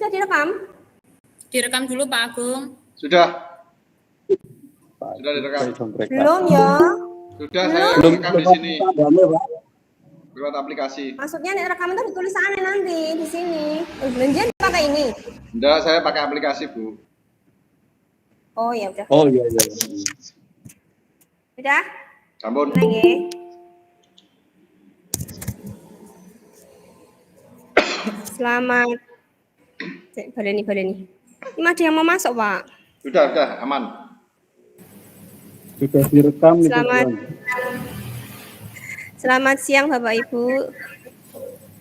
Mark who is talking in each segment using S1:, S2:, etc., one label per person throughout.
S1: sudah direkam?
S2: Direkam dulu Pak Agung.
S3: Sudah direkam.
S1: Belum ya?
S3: Sudah, saya rekam di sini. Lewat aplikasi.
S1: Maksudnya rekaman itu tulisannya nanti di sini. Belanjaan pakai ini?
S3: Enggak, saya pakai aplikasi, Bu.
S1: Oh ya udah.
S4: Oh iya.
S1: Udah?
S3: Sampun.
S1: Lagi. Selamat. Baleni. Ini ada yang mau masuk, Pak?
S3: Sudah, aman.
S4: Sudah direkam.
S1: Selamat siang Bapak Ibu.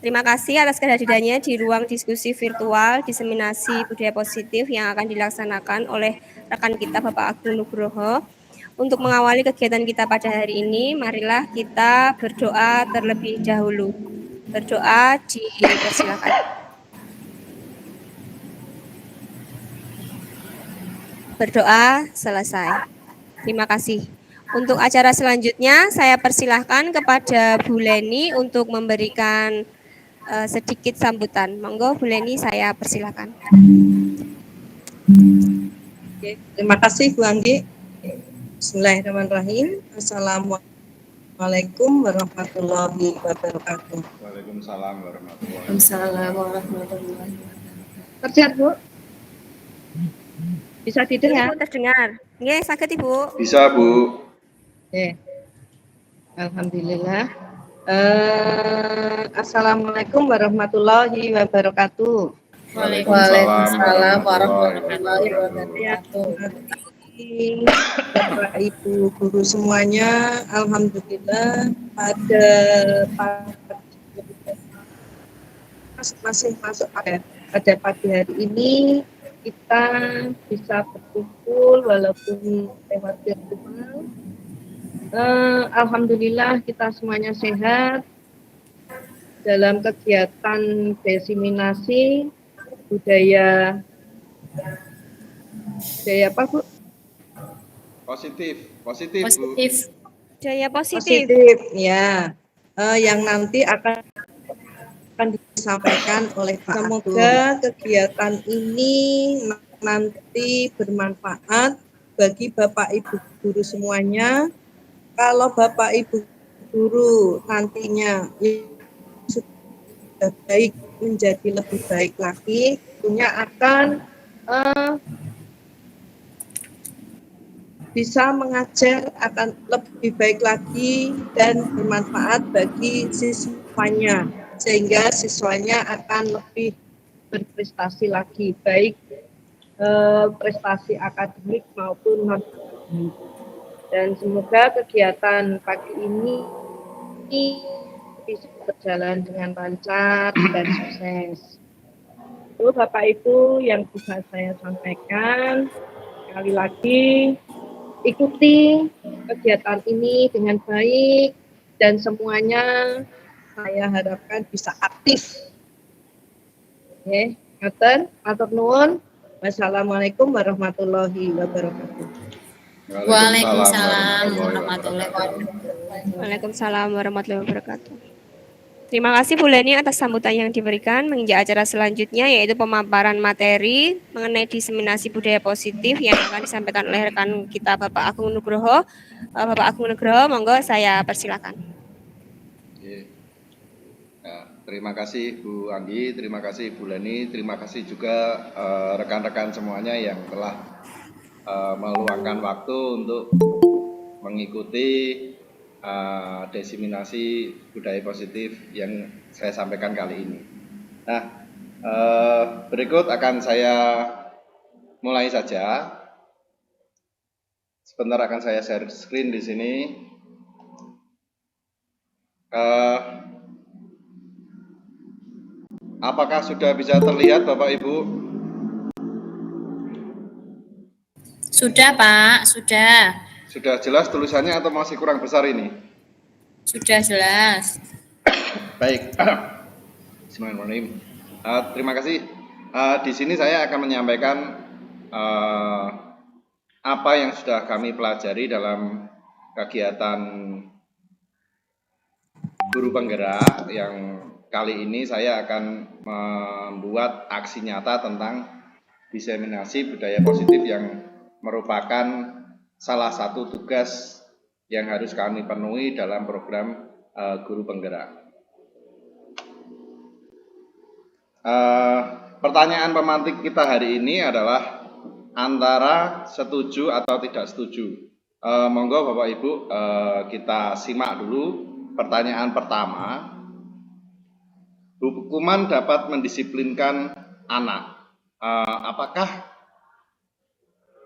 S1: Terima kasih atas kehadirannya di ruang diskusi virtual diseminasi budaya positif yang akan dilaksanakan oleh rekan kita Bapak Agung Nugroho. Untuk mengawali kegiatan kita pada hari ini, marilah kita berdoa terlebih dahulu. Berdoa dipersilakan. Berdoa selesai. Terima kasih. Untuk acara selanjutnya, saya persilahkan kepada Bu Leni untuk memberikan sedikit sambutan. Monggo Bu Leni, saya persilahkan.
S5: Oke, terima kasih Bu Anggi. Bismillahirrahmanirrahim. Assalamualaikum warahmatullahi wabarakatuh.
S3: Waalaikumsalam warahmatullahi
S1: wabarakatuh.
S5: Terdengar Bu? Bisa didengar?
S1: Ibu terdengar. Nggih, saged Ibu.
S3: Bisa, Bu.
S5: Oke. Alhamdulillah. Assalamualaikum warahmatullahi wabarakatuh.
S2: Waalaikumsalam warahmatullahi wabarakatuh.
S5: Bapak Ibu guru semuanya, alhamdulillah pada masing masuk pada pagi hari ini kita bisa berkumpul walaupun lewat virtual. Alhamdulillah kita semuanya sehat dalam kegiatan diseminasi budaya apa Bu?
S3: Positif.
S1: Budaya positif.
S5: Positif ya. Yang nanti akan disampaikan oleh Pak. Semoga kegiatan ini nanti bermanfaat bagi Bapak Ibu guru semuanya. Kalau Bapak Ibu guru nantinya sudah baik menjadi lebih baik lagi, tentunya akan bisa mengajar akan lebih baik lagi dan bermanfaat bagi siswanya, sehingga siswanya akan lebih berprestasi lagi, baik prestasi akademik maupun non. Dan semoga kegiatan pagi ini bisa berjalan dengan lancar dan sukses. Itu Bapak Ibu yang bisa saya sampaikan, sekali lagi ikuti kegiatan ini dengan baik dan semuanya saya harapkan bisa aktif. Oke, ngaten, matur nuwun. Wassalamualaikum warahmatullahi wabarakatuh.
S2: Waalaikumsalam warahmatullahi wabarakatuh.
S1: Waalaikumsalam warahmatullahi wabarakatuh. Terima kasih Bu Leni atas sambutan yang diberikan menginjak acara selanjutnya, yaitu pemaparan materi mengenai diseminasi budaya positif yang akan disampaikan oleh rekan kita Bapak Agung Nugroho. Bapak Agung Nugroho, monggo saya persilakan.
S3: Terima kasih Bu Anggi, terima kasih Bu Leni, terima kasih juga rekan-rekan semuanya yang telah meluangkan waktu untuk mengikuti diseminasi budaya positif yang saya sampaikan kali ini. Nah, berikut akan saya mulai saja. Sebentar akan saya share screen di sini. Apakah sudah bisa terlihat Bapak Ibu?
S2: Sudah Pak, sudah.
S3: Sudah jelas tulisannya atau masih kurang besar ini?
S2: Sudah jelas.
S3: Baik. Bismillahirrahmanirrahim. Terima kasih. Di sini saya akan menyampaikan apa yang sudah kami pelajari dalam kegiatan guru penggerak yang kali ini saya akan membuat aksi nyata tentang diseminasi budaya positif yang merupakan salah satu tugas yang harus kami penuhi dalam program guru penggerak. Pertanyaan pemantik kita hari ini adalah antara setuju atau tidak setuju. Monggo Bapak Ibu, kita simak dulu pertanyaan pertama. Hukuman dapat mendisiplinkan anak. Apakah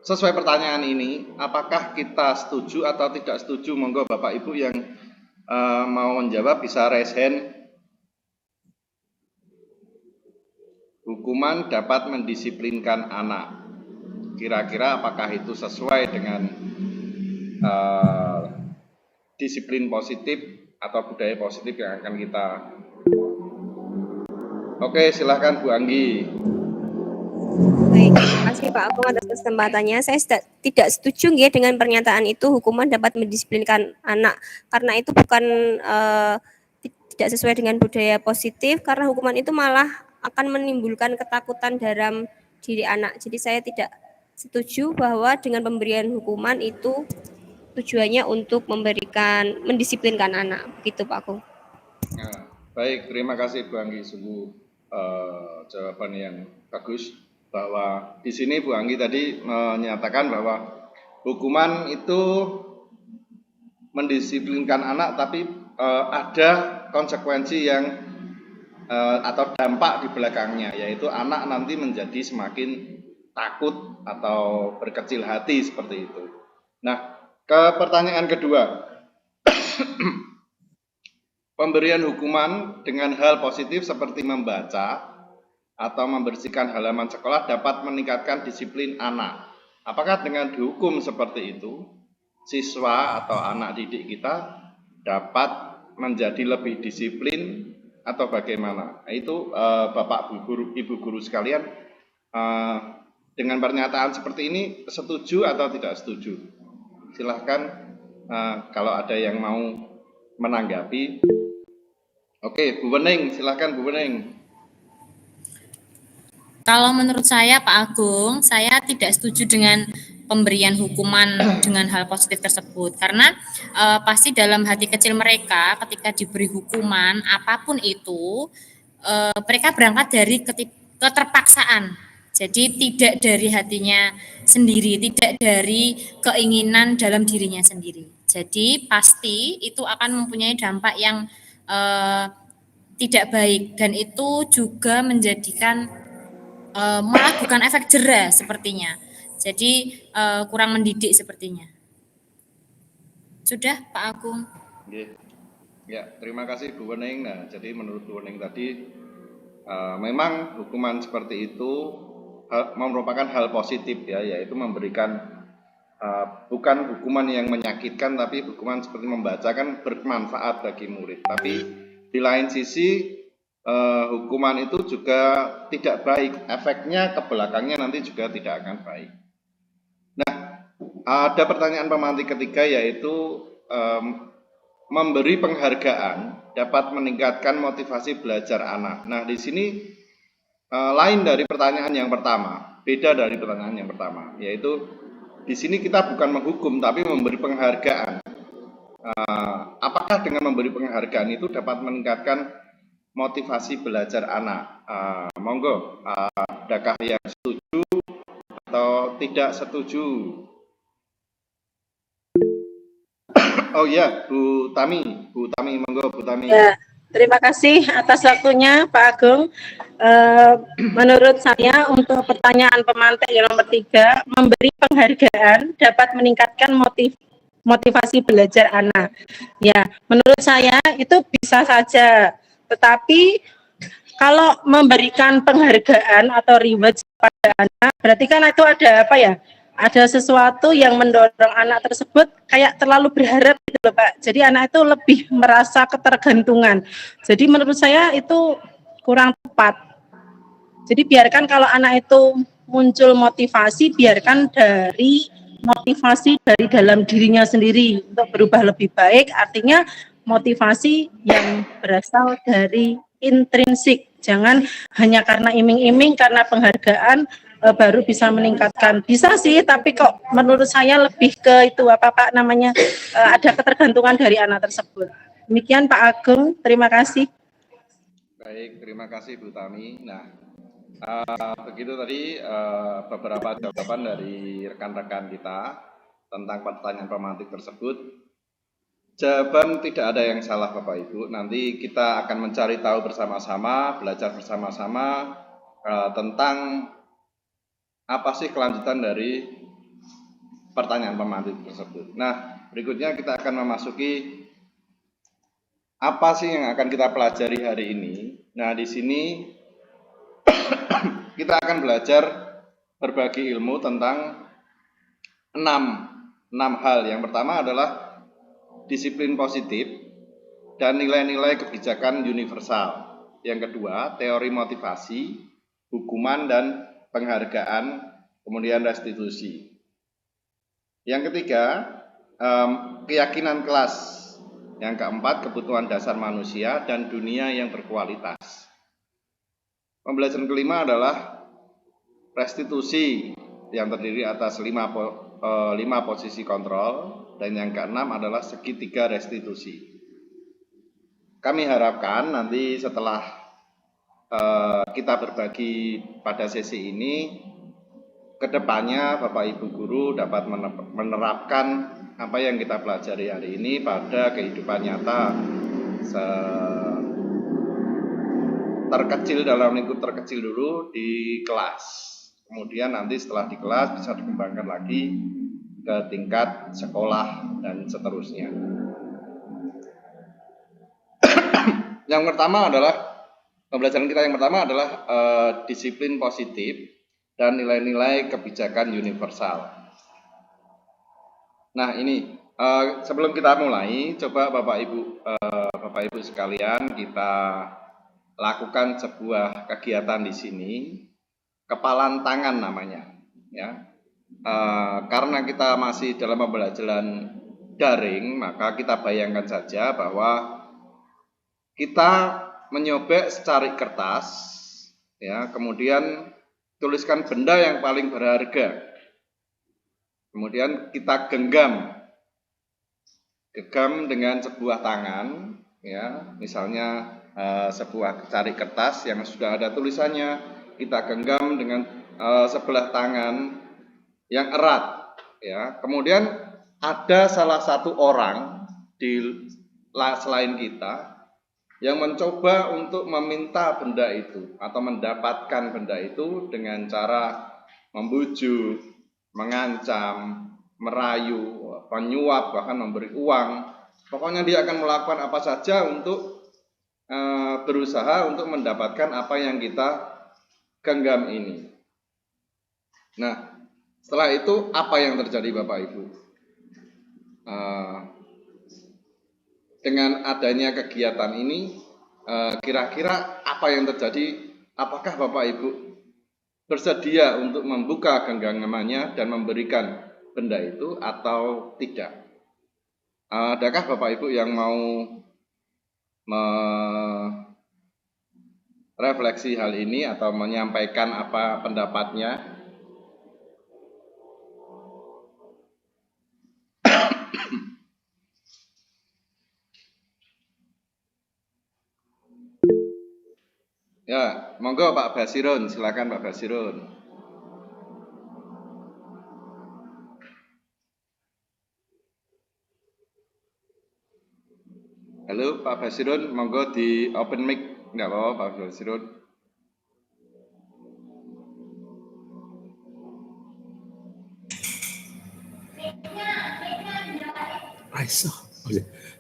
S3: sesuai pertanyaan ini, apakah kita setuju atau tidak setuju? Monggo Bapak Ibu yang mau menjawab bisa raise hand. Hukuman dapat mendisiplinkan anak. Kira-kira apakah itu sesuai dengan disiplin positif atau budaya positif yang akan kita... Oke, silakan Bu Anggi.
S1: Baik, terima kasih Pak Agung atas kesempatannya. Saya tidak setuju ya dengan pernyataan itu hukuman dapat mendisiplinkan anak, karena itu bukan tidak sesuai dengan budaya positif, karena hukuman itu malah akan menimbulkan ketakutan dalam diri anak. Jadi saya tidak setuju bahwa dengan pemberian hukuman itu tujuannya untuk mendisiplinkan anak. Begitu Pak Agung.
S3: Nah, baik, terima kasih Bu Anggi, sungguh jawaban yang bagus. Bahwa di sini Bu Anggi tadi menyatakan bahwa hukuman itu mendisiplinkan anak, tapi ada konsekuensi yang atau dampak di belakangnya, yaitu anak nanti menjadi semakin takut atau berkecil hati seperti itu. Nah, ke pertanyaan kedua, pemberian hukuman dengan hal positif seperti membaca atau membersihkan halaman sekolah dapat meningkatkan disiplin anak. Apakah dengan dihukum seperti itu, siswa atau anak didik kita dapat menjadi lebih disiplin atau bagaimana? Itu Bapak Ibu guru sekalian, dengan pernyataan seperti ini setuju atau tidak setuju? Silahkan kalau ada yang mau menanggapi. Oke, Bu Wening, silahkan Bu Wening.
S2: Kalau menurut saya Pak Agung, saya tidak setuju dengan pemberian hukuman dengan hal positif tersebut, karena pasti dalam hati kecil mereka ketika diberi hukuman apapun itu, mereka berangkat dari keterpaksaan. Jadi tidak dari hatinya sendiri, tidak dari keinginan dalam dirinya sendiri. Jadi pasti itu akan mempunyai dampak yang tidak baik, dan itu juga menjadikan malah bukan efek jera sepertinya. Jadi kurang mendidik sepertinya. Sudah Pak Agung.
S3: Ya, terima kasih Bu Wening. Nah, jadi menurut Bu Wening tadi memang hukuman seperti itu merupakan hal positif ya, yaitu memberikan bukan hukuman yang menyakitkan, tapi hukuman seperti membaca kan bermanfaat bagi murid. Tapi di lain sisi hukuman itu juga tidak baik, efeknya ke belakangnya nanti juga tidak akan baik. Nah, ada pertanyaan pemantik ketiga, yaitu memberi penghargaan dapat meningkatkan motivasi belajar anak. Nah, di sini lain dari pertanyaan yang pertama, beda dari pertanyaan yang pertama, yaitu di sini kita bukan menghukum tapi memberi penghargaan. Apakah dengan memberi penghargaan itu dapat meningkatkan motivasi belajar anak? Monggo, adakah yang setuju atau tidak setuju? Oh ya, Bu Tami, monggo Bu Tami.
S5: Ya, terima kasih atas waktunya Pak Agung. Menurut saya untuk pertanyaan pemantik yang nomor 3, memberi penghargaan dapat meningkatkan motivasi belajar anak. Ya, menurut saya itu bisa saja. Tetapi kalau memberikan penghargaan atau reward pada anak, berarti kan itu ada apa ya? Ada sesuatu yang mendorong anak tersebut kayak terlalu berharap gitu loh Pak. Jadi anak itu lebih merasa ketergantungan. Jadi menurut saya itu kurang tepat. Jadi biarkan kalau anak itu muncul motivasi, biarkan dari motivasi dari dalam dirinya sendiri untuk berubah lebih baik. Artinya motivasi yang berasal dari intrinsik. Jangan hanya karena iming-iming, karena penghargaan baru bisa meningkatkan. Bisa sih, tapi kok menurut saya lebih ke itu ada ketergantungan dari anak tersebut. Demikian Pak Agung, terima kasih.
S3: Baik, terima kasih Bu Tami. Nah, begitu tadi beberapa jawaban dari rekan-rekan kita tentang pertanyaan pemantik tersebut. Jawaban tidak ada yang salah Bapak Ibu. Nanti kita akan mencari tahu bersama-sama, belajar bersama-sama tentang apa sih kelanjutan dari pertanyaan pemantik tersebut. Nah, berikutnya kita akan memasuki apa sih yang akan kita pelajari hari ini. Nah, di sini kita akan belajar berbagi ilmu tentang 6 hal. Yang pertama adalah disiplin positif dan nilai-nilai kebijakan universal. Yang kedua, teori motivasi, hukuman dan penghargaan, kemudian restitusi. Yang ketiga, keyakinan kelas. Yang keempat, kebutuhan dasar manusia dan dunia yang berkualitas. Pembelajaran kelima adalah restitusi yang terdiri atas 5 posisi kontrol, dan yang keenam adalah segitiga restitusi. Kami harapkan nanti setelah kita berbagi pada sesi ini, kedepannya Bapak Ibu Guru dapat menerapkan apa yang kita pelajari hari ini pada kehidupan nyata terkecil, dalam lingkup terkecil dulu di kelas. Kemudian nanti setelah di kelas bisa dikembangkan lagi ke tingkat sekolah dan seterusnya. Yang pertama adalah pembelajaran kita yang pertama adalah disiplin positif dan nilai-nilai kebijakan universal. Nah, ini sebelum kita mulai, coba Bapak Ibu sekalian, kita lakukan sebuah kegiatan di sini, kepalan tangan namanya, ya. Karena kita masih dalam pembelajaran daring, maka kita bayangkan saja bahwa kita menyobek secari kertas, ya, kemudian tuliskan benda yang paling berharga, kemudian kita genggam dengan sebuah tangan, ya, misalnya sebuah secari kertas yang sudah ada tulisannya, kita genggam dengan sebelah tangan yang erat, ya. Kemudian ada salah satu orang selain kita yang mencoba untuk meminta benda itu atau mendapatkan benda itu dengan cara membujuk, mengancam, merayu, menyuap, bahkan memberi uang. Pokoknya dia akan melakukan apa saja untuk berusaha untuk mendapatkan apa yang kita genggam ini. Nah, setelah itu apa yang terjadi Bapak Ibu? Dengan adanya kegiatan ini, kira-kira apa yang terjadi? Apakah Bapak Ibu bersedia untuk membuka genggamannya dan memberikan benda itu atau tidak? Adakah Bapak Ibu yang mau merefleksi hal ini atau menyampaikan apa pendapatnya? Ya, monggo Pak Basirun, silakan Pak Basirun. Halo Pak Basirun, monggo di open mic, enggak apa-apa Pak Basirun.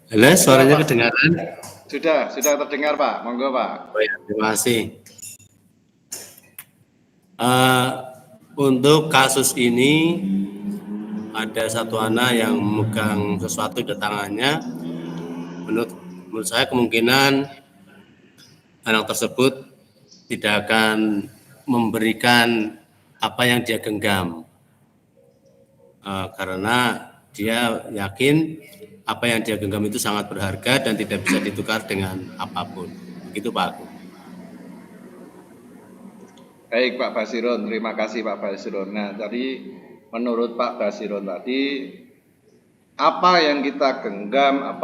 S4: Halo, suaranya kedengaran?
S3: Sudah terdengar Pak, monggo Pak.
S4: Oh ya, terima kasih. Untuk kasus ini ada satu anak yang memegang sesuatu di tangannya. Menurut saya kemungkinan anak tersebut tidak akan memberikan apa yang dia genggam, karena dia yakin apa yang dia genggam itu sangat berharga dan tidak bisa ditukar dengan apapun. Begitu Pak Agung.
S3: Baik Pak Basirun, terima kasih Pak Basirun. Nah, tadi menurut Pak Basirun tadi, apa yang kita genggam,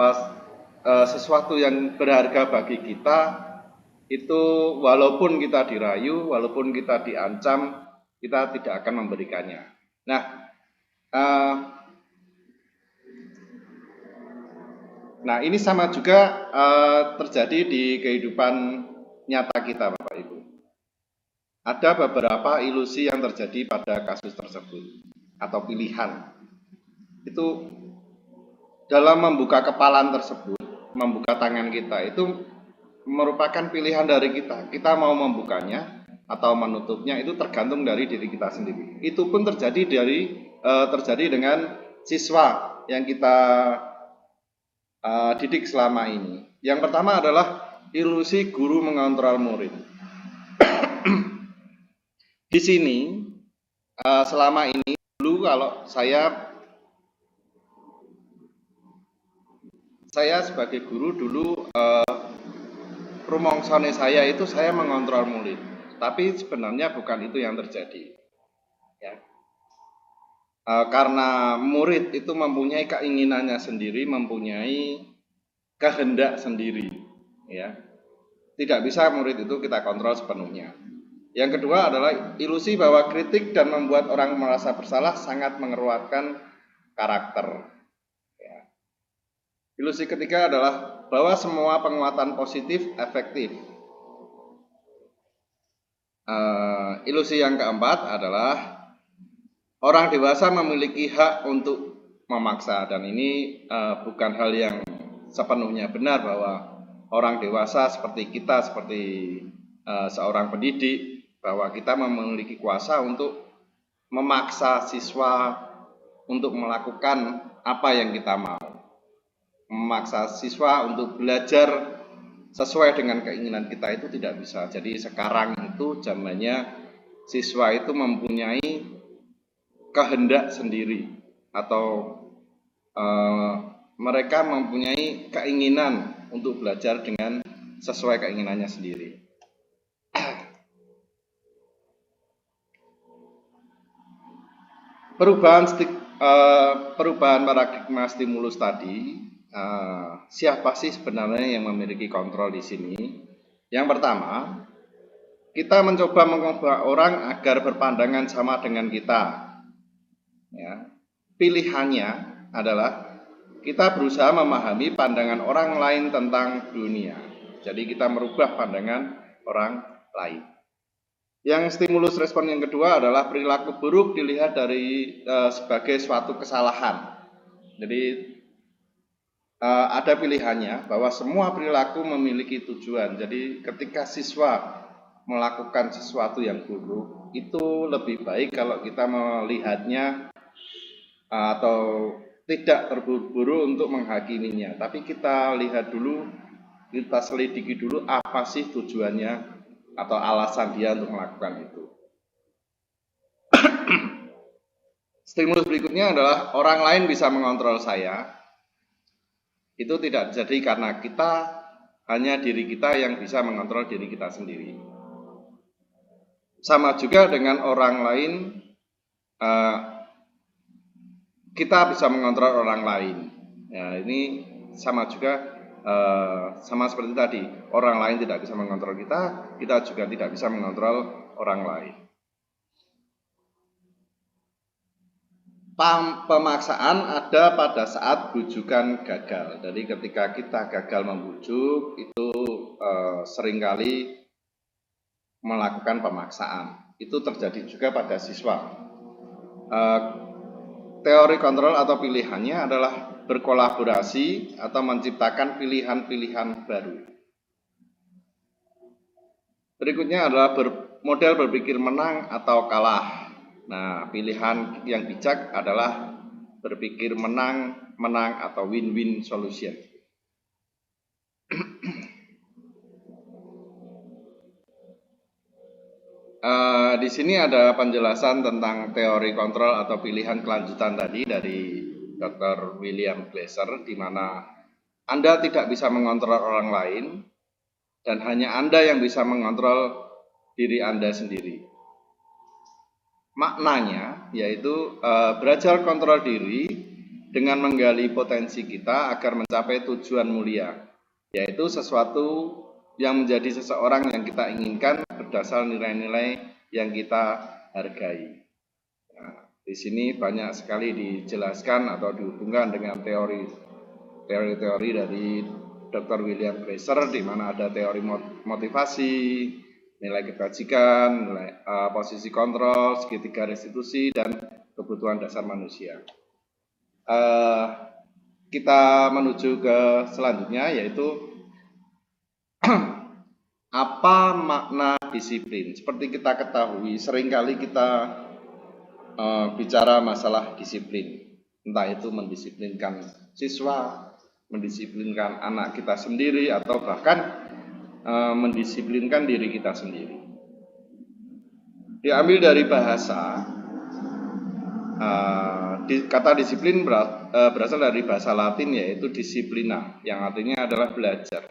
S3: sesuatu yang berharga bagi kita, itu walaupun kita dirayu, walaupun kita diancam, kita tidak akan memberikannya. Nah, ini sama juga terjadi di kehidupan nyata kita, Bapak Ibu. Ada beberapa ilusi yang terjadi pada kasus tersebut atau pilihan. Itu dalam membuka kepalan tersebut, membuka tangan kita, itu merupakan pilihan dari kita. Kita mau membukanya atau menutupnya itu tergantung dari diri kita sendiri. Itu pun terjadi dengan siswa yang kita didik selama ini. Yang pertama adalah ilusi guru mengontrol murid. Di sini selama ini dulu kalau saya sebagai guru dulu rumongsane saya itu saya mengontrol murid, tapi sebenarnya bukan itu yang terjadi. Ya. Karena murid itu mempunyai keinginannya sendiri, mempunyai kehendak sendiri, ya. Tidak bisa murid itu kita kontrol sepenuhnya. Yang kedua adalah ilusi bahwa kritik dan membuat orang merasa bersalah sangat mengeruatkan karakter. Ya. Ilusi ketiga adalah bahwa semua penguatan positif efektif. Ilusi yang keempat adalah orang dewasa memiliki hak untuk memaksa, dan ini bukan hal yang sepenuhnya benar bahwa orang dewasa seperti kita, seperti seorang pendidik, bahwa kita memiliki kuasa untuk memaksa siswa untuk melakukan apa yang kita mau, memaksa siswa untuk belajar sesuai dengan keinginan kita, itu tidak bisa. Jadi sekarang itu zamannya siswa itu mempunyai kehendak sendiri, atau mereka mempunyai keinginan untuk belajar dengan sesuai keinginannya sendiri. Perubahan paradigma stimulus tadi, siapa sih sebenarnya yang memiliki kontrol di sini? Yang pertama, kita mencoba mengubah orang agar berpandangan sama dengan kita. Ya. Pilihannya adalah kita berusaha memahami pandangan orang lain tentang dunia. Jadi kita merubah pandangan orang lain. Yang stimulus respon yang kedua adalah perilaku buruk dilihat sebagai suatu kesalahan. Jadi ada pilihannya bahwa semua perilaku memiliki tujuan. Jadi ketika siswa melakukan sesuatu yang buruk, itu lebih baik kalau kita melihatnya atau tidak terburu-buru untuk menghakiminya. Tapi kita lihat dulu, kita selidiki dulu apa sih tujuannya atau alasan dia untuk melakukan itu. Stimulus berikutnya adalah orang lain bisa mengontrol saya. Itu tidak terjadi karena hanya diri kita yang bisa mengontrol diri kita sendiri. Sama juga dengan orang lain, kita bisa mengontrol orang lain. Ya, ini sama juga. Sama seperti tadi, orang lain tidak bisa mengontrol kita, kita juga tidak bisa mengontrol orang lain. Pemaksaan ada pada saat bujukan gagal. Jadi ketika kita gagal membujuk, itu seringkali melakukan pemaksaan. Itu terjadi juga pada siswa. Teori kontrol atau pilihannya adalah berkolaborasi atau menciptakan pilihan-pilihan baru. Berikutnya adalah model berpikir menang atau kalah. Nah, pilihan yang bijak adalah berpikir menang atau win-win solution. Di sini ada penjelasan tentang teori kontrol atau pilihan kelanjutan tadi dari Dr. William Glasser, di mana Anda tidak bisa mengontrol orang lain dan hanya Anda yang bisa mengontrol diri Anda sendiri. maknanya, yaitu belajar kontrol diri dengan menggali potensi kita agar mencapai tujuan mulia, yaitu sesuatu yang menjadi seseorang yang kita inginkan berdasar nilai-nilai yang kita hargai. Nah, di sini banyak sekali dijelaskan atau dihubungkan dengan teori-teori dari Dr. William Glasser, di mana ada teori motivasi, nilai kebajikan, nilai posisi kontrol, segitiga restitusi, dan kebutuhan dasar manusia. Kita menuju ke selanjutnya, yaitu apa makna disiplin. Seperti kita ketahui, seringkali kita bicara masalah disiplin, entah itu mendisiplinkan siswa, mendisiplinkan anak kita sendiri, atau bahkan mendisiplinkan diri kita sendiri. Diambil dari bahasa, kata disiplin berasal dari bahasa Latin, yaitu disiplina, yang artinya adalah belajar.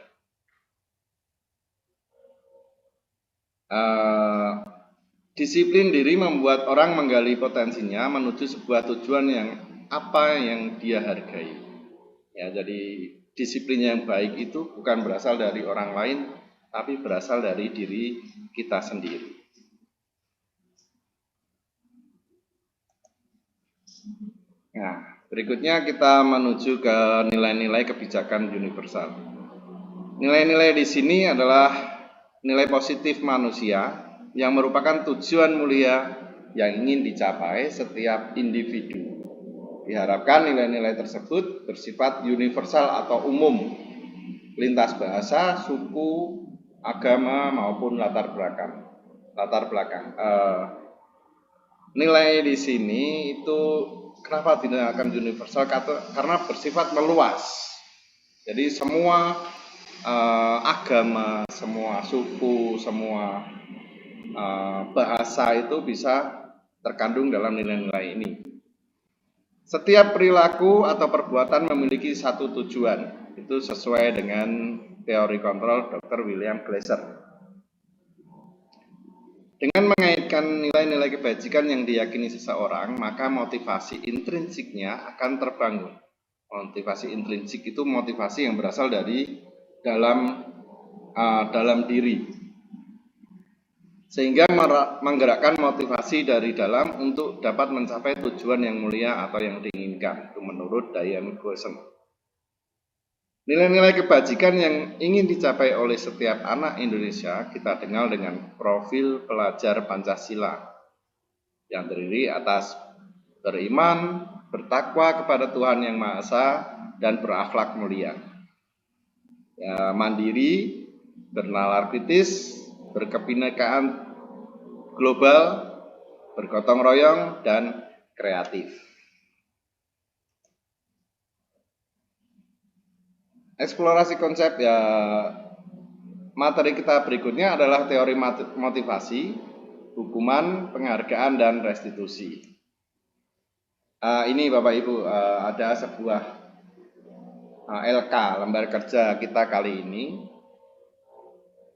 S3: Disiplin diri membuat orang menggali potensinya menuju sebuah tujuan yang dia hargai. Ya, jadi disiplin yang baik itu bukan berasal dari orang lain, tapi berasal dari diri kita sendiri. Nah, berikutnya kita menuju ke nilai-nilai kebijakan universal. Nilai-nilai di sini adalah nilai positif manusia yang merupakan tujuan mulia yang ingin dicapai setiap individu. Diharapkan nilai-nilai tersebut bersifat universal atau umum, lintas bahasa, suku, agama maupun latar belakang. Nilai di sini itu kenapa dinamakan universal? Karena bersifat meluas. Jadi semua agama, semua suku, semua bahasa itu bisa terkandung dalam nilai-nilai ini. Setiap perilaku atau perbuatan memiliki satu tujuan. Itu sesuai dengan teori kontrol Dr. William Glasser. Dengan mengaitkan nilai-nilai kebajikan yang diyakini seseorang, maka motivasi intrinsiknya akan terbangun. Motivasi intrinsik itu motivasi yang berasal dari dalam diri, sehingga menggerakkan motivasi dari dalam untuk dapat mencapai tujuan yang mulia atau yang diinginkan. Itu menurut Diane Goshen. Nilai-nilai kebajikan yang ingin dicapai oleh setiap anak Indonesia kita kenal dengan profil pelajar Pancasila, yang terdiri atas beriman, bertakwa kepada Tuhan Yang Maha Esa, dan berakhlak mulia. Ya, mandiri, bernalar kritis, berkebinekaan global, bergotong royong, dan kreatif. Eksplorasi konsep, ya, materi kita berikutnya adalah teori motivasi, hukuman, penghargaan, dan restitusi. Ini Bapak Ibu, ada sebuah LK, lembar kerja kita kali ini.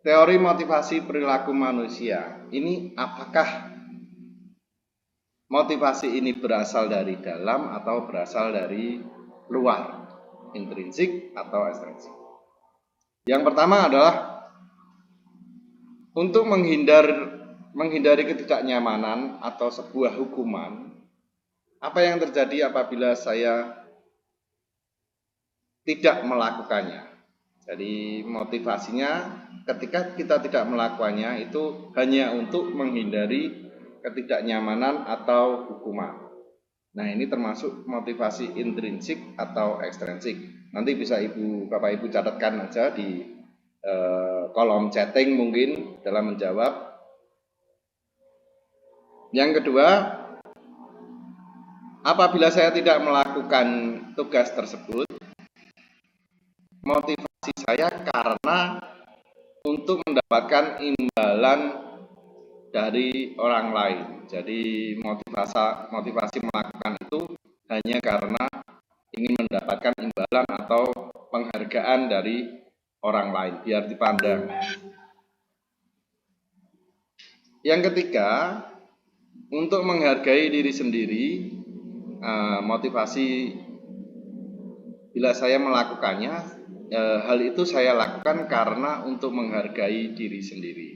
S3: Teori motivasi perilaku manusia. Ini apakah motivasi ini berasal dari dalam atau berasal dari luar? Intrinsik atau ekstrinsik? Yang pertama adalah untuk menghindari ketidaknyamanan atau sebuah hukuman. Apa yang terjadi apabila saya tidak melakukannya? Jadi motivasinya ketika kita tidak melakukannya itu hanya untuk menghindari ketidaknyamanan atau hukuman. Nah, ini termasuk motivasi intrinsik atau ekstrinsik. Nanti bisa Bapak Ibu catatkan aja di kolom chatting mungkin dalam menjawab. Yang kedua, apabila saya tidak melakukan tugas tersebut, motivasi saya karena untuk mendapatkan imbalan dari orang lain. Jadi motivasi melakukan itu hanya karena ingin mendapatkan imbalan atau penghargaan dari orang lain, biar dipandang. Yang ketiga, untuk menghargai diri sendiri, motivasi bila saya melakukannya, hal itu saya lakukan karena untuk menghargai diri sendiri.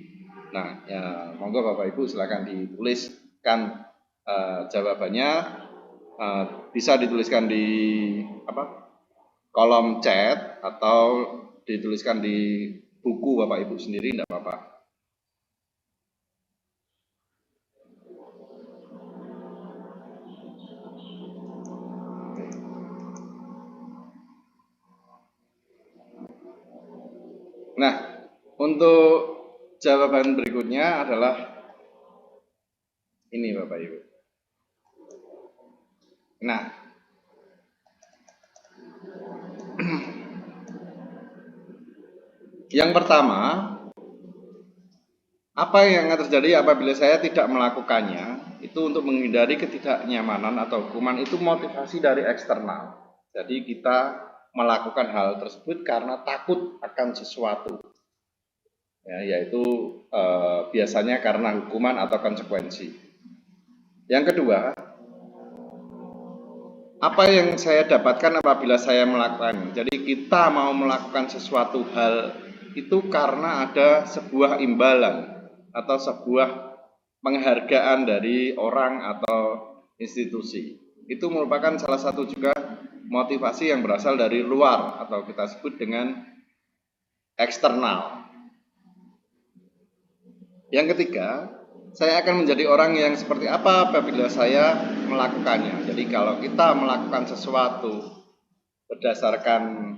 S3: Nah, ya, monggo Bapak Ibu silakan dituliskan jawabannya, bisa dituliskan di kolom chat atau dituliskan di buku Bapak Ibu sendiri, tidak apa-apa. Nah, untuk jawaban berikutnya adalah ini Bapak Ibu. Nah, yang pertama, apa yang terjadi apabila saya tidak melakukannya, itu untuk menghindari ketidaknyamanan atau hukuman, itu motivasi dari eksternal. Jadi kita melakukan hal tersebut karena takut akan sesuatu, ya, yaitu biasanya karena hukuman atau konsekuensi. Yang kedua, apa yang saya dapatkan apabila saya melakukannya? Jadi kita mau melakukan sesuatu hal itu karena ada sebuah imbalan atau sebuah penghargaan dari orang atau institusi. Itu merupakan salah satu juga motivasi yang berasal dari luar atau kita sebut dengan eksternal. Yang ketiga, saya akan menjadi orang yang seperti apa apabila saya melakukannya. Jadi kalau kita melakukan sesuatu berdasarkan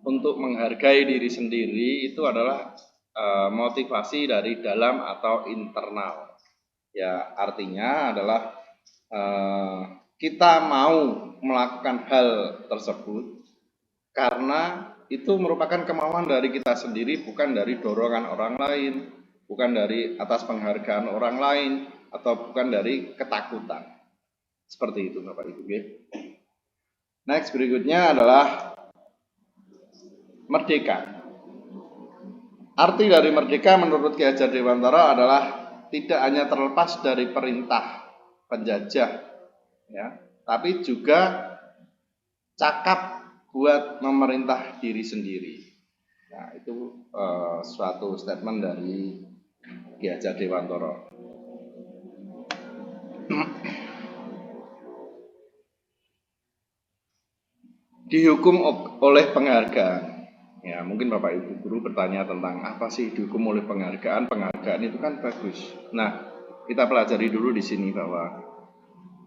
S3: untuk menghargai diri sendiri, itu adalah motivasi dari dalam atau internal. Ya, artinya adalah kita mau melakukan hal tersebut karena itu merupakan kemauan dari kita sendiri, bukan dari dorongan orang lain, bukan dari atas penghargaan orang lain, atau bukan dari ketakutan. Seperti itu Bapak Ibu. Next, berikutnya adalah merdeka. Arti dari merdeka menurut Ki Hajar Dewantara adalah tidak hanya terlepas dari perintah penjajah, ya, tapi juga cakap buat memerintah diri sendiri. Nah, itu suatu statement dari Ki Hajar Dewantara. Dihukum oleh penghargaan. Ya, mungkin Bapak Ibu guru bertanya tentang apa sih dihukum oleh penghargaan? Penghargaan itu kan bagus. Nah, kita pelajari dulu di sini bahwa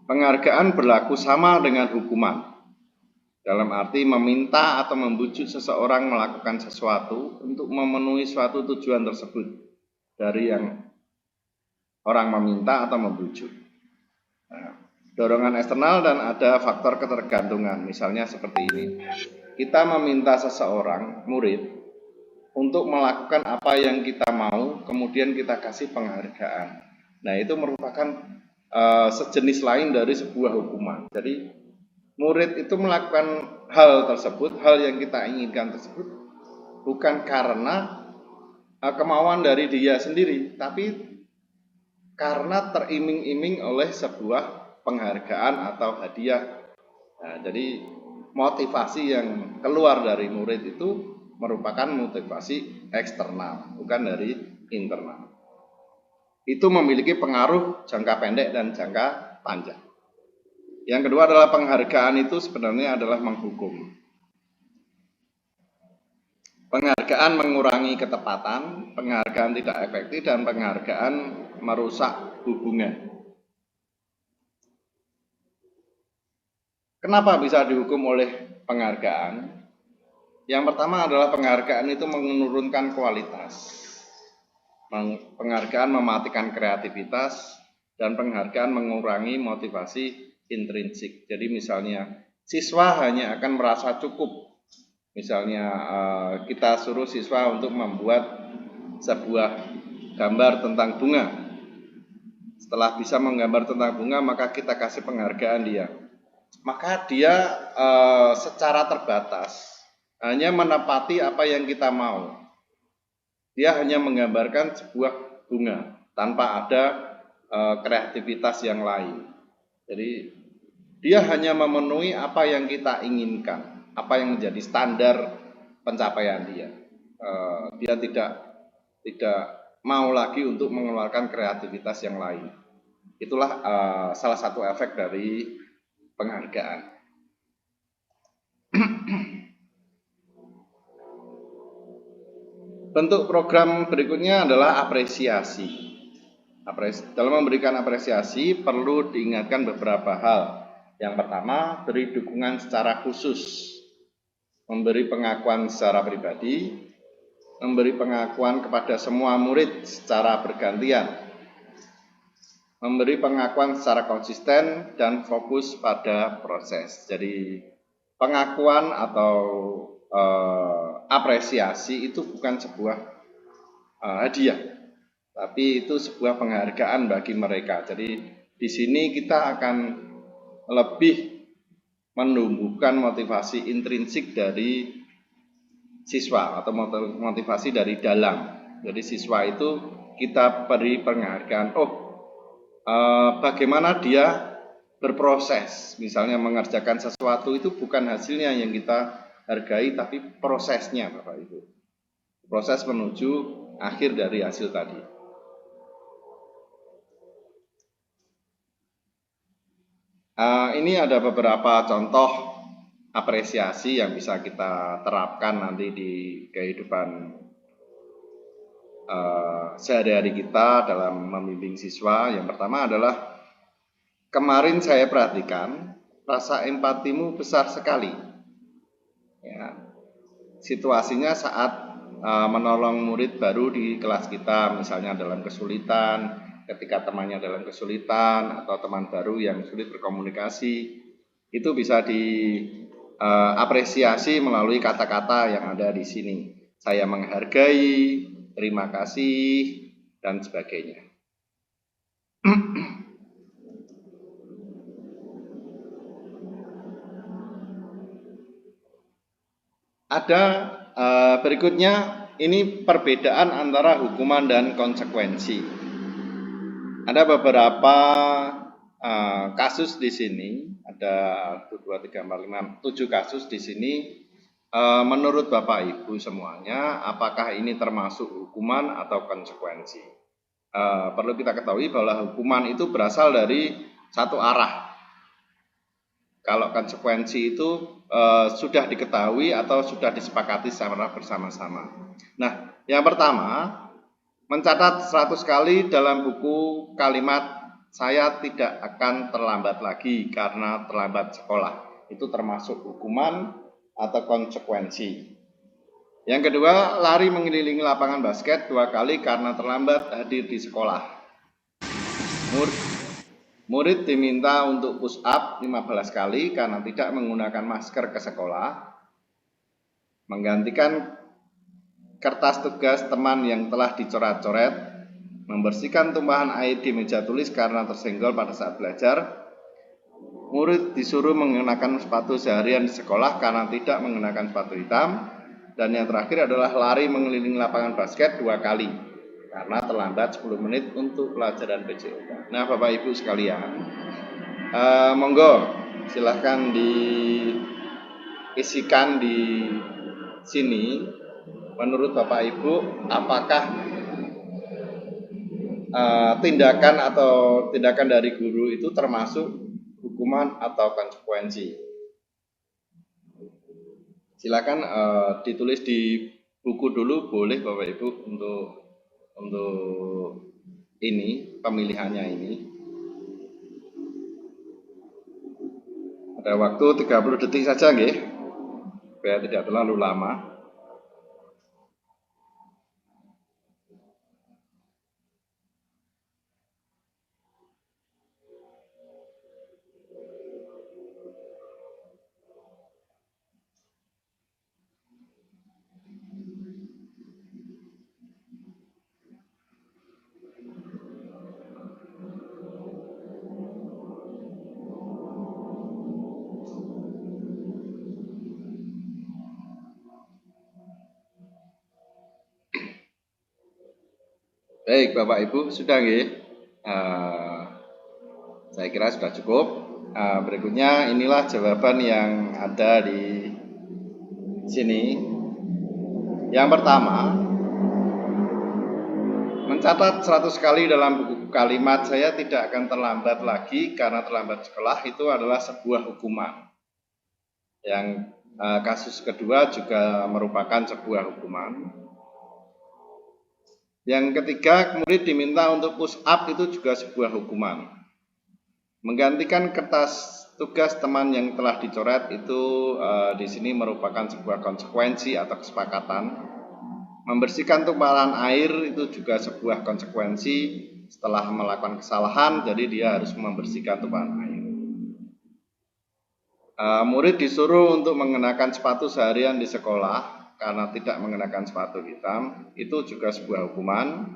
S3: penghargaan berlaku sama dengan hukuman. Dalam arti meminta atau membujuk seseorang melakukan sesuatu untuk memenuhi suatu tujuan tersebut dari yang orang meminta atau membujuk. Nah, dorongan eksternal dan ada faktor ketergantungan. Misalnya seperti ini. Kita meminta seseorang, murid, untuk melakukan apa yang kita mau, kemudian kita kasih penghargaan. Nah, itu merupakan sejenis lain dari sebuah hukuman. Jadi, murid itu melakukan hal tersebut, hal yang kita inginkan tersebut, bukan karena kemauan dari dia sendiri, tapi karena teriming-iming oleh sebuah penghargaan atau hadiah. Nah, jadi motivasi yang keluar dari murid itu merupakan motivasi eksternal, bukan dari internal. Itu memiliki pengaruh jangka pendek dan jangka panjang. Yang kedua adalah penghargaan itu sebenarnya adalah menghukum. Penghargaan mengurangi ketepatan, penghargaan tidak efektif, dan penghargaan merusak hubungan. Kenapa bisa dihukum oleh penghargaan? Yang pertama adalah penghargaan itu menurunkan kualitas. Penghargaan mematikan kreativitas, dan penghargaan mengurangi motivasi intrinsik. Jadi misalnya siswa hanya akan merasa cukup. Misalnya kita suruh siswa untuk membuat sebuah gambar tentang bunga. Setelah bisa menggambar tentang bunga, maka kita kasih penghargaan dia. Maka dia secara terbatas hanya menepati apa yang kita mau. Dia hanya menggambarkan sebuah bunga tanpa ada kreativitas yang lain. Jadi dia hanya memenuhi apa yang kita inginkan, apa yang menjadi standar pencapaian dia. Dia tidak mau lagi untuk mengeluarkan kreativitas yang lain. Itulah salah satu efek dari penghargaan. Bentuk program berikutnya adalah apresiasi. Dalam memberikan apresiasi perlu diingatkan beberapa hal. Yang pertama, beri dukungan secara khusus, memberi pengakuan secara pribadi, memberi pengakuan kepada semua murid secara bergantian, memberi pengakuan secara konsisten dan fokus pada proses. Jadi pengakuan atau apresiasi itu bukan sebuah hadiah, tapi itu sebuah penghargaan bagi mereka. Jadi di sini kita akan lebih menumbuhkan motivasi intrinsik dari siswa atau motivasi dari dalam. Jadi siswa itu kita beri penghargaan. Bagaimana dia berproses, misalnya mengerjakan sesuatu itu bukan hasilnya yang kita hargai, tapi prosesnya, Bapak Ibu. Proses menuju akhir dari hasil tadi. Ini ada beberapa contoh apresiasi yang bisa kita terapkan nanti di kehidupan sehari-hari kita dalam membimbing siswa. Yang pertama adalah, kemarin saya perhatikan rasa empatimu besar sekali. Ya, situasinya saat menolong murid baru di kelas kita, misalnya dalam kesulitan, ketika temannya dalam kesulitan, atau teman baru yang sulit berkomunikasi, itu bisa diapresiasi melalui kata-kata yang ada di sini. Saya menghargai, terima kasih, dan sebagainya. Ada berikutnya, ini perbedaan antara hukuman dan konsekuensi. Ada beberapa kasus di sini, ada 1, 2, 3, 4, 5, 7 kasus di sini. Menurut Bapak Ibu semuanya, apakah ini termasuk hukuman atau konsekuensi? Perlu kita ketahui bahwa hukuman itu berasal dari satu arah. Kalau konsekuensi itu sudah diketahui atau sudah disepakati secara bersama-sama. Nah, yang pertama, mencatat 100 kali dalam buku kalimat saya tidak akan terlambat lagi karena terlambat sekolah. Itu termasuk hukuman atau konsekuensi. Yang kedua, lari mengelilingi lapangan basket 2 kali karena terlambat hadir di sekolah. Murid diminta untuk push up 15 kali karena tidak menggunakan masker ke sekolah. Menggantikan kertas tugas teman yang telah dicoret-coret, membersihkan tumpahan air di meja tulis karena tersenggol pada saat belajar. Murid disuruh mengenakan sepatu seharian di sekolah karena tidak mengenakan sepatu hitam. Dan yang terakhir adalah lari mengelilingi lapangan basket 2 kali karena terlambat 10 menit untuk pelajaran PJOK. Nah, Bapak Ibu sekalian, monggo silahkan diisikan di sini. Menurut Bapak Ibu, apakah tindakan dari guru itu termasuk hukuman atau konsekuensi? Silakan ditulis di buku dulu, boleh Bapak Ibu untuk ini pemilihannya ini. Ada waktu 30 detik saja nggih, supaya tidak terlalu lama. Baik Bapak Ibu, sudah nggih? Saya kira sudah cukup. Berikutnya inilah jawaban yang ada di sini. Yang pertama, mencatat 100 kali dalam buku kalimat saya tidak akan terlambat lagi karena terlambat sekolah itu adalah sebuah hukuman. Yang kasus kedua juga merupakan sebuah hukuman. Yang ketiga, murid diminta untuk push up itu juga sebuah hukuman. Menggantikan kertas tugas teman yang telah dicoret itu di sini merupakan sebuah konsekuensi atau kesepakatan. Membersihkan tumpahan air itu juga sebuah konsekuensi setelah melakukan kesalahan, jadi dia harus membersihkan tumpahan air. Murid disuruh untuk mengenakan sepatu seharian di sekolah karena tidak mengenakan sepatu hitam, itu juga sebuah hukuman.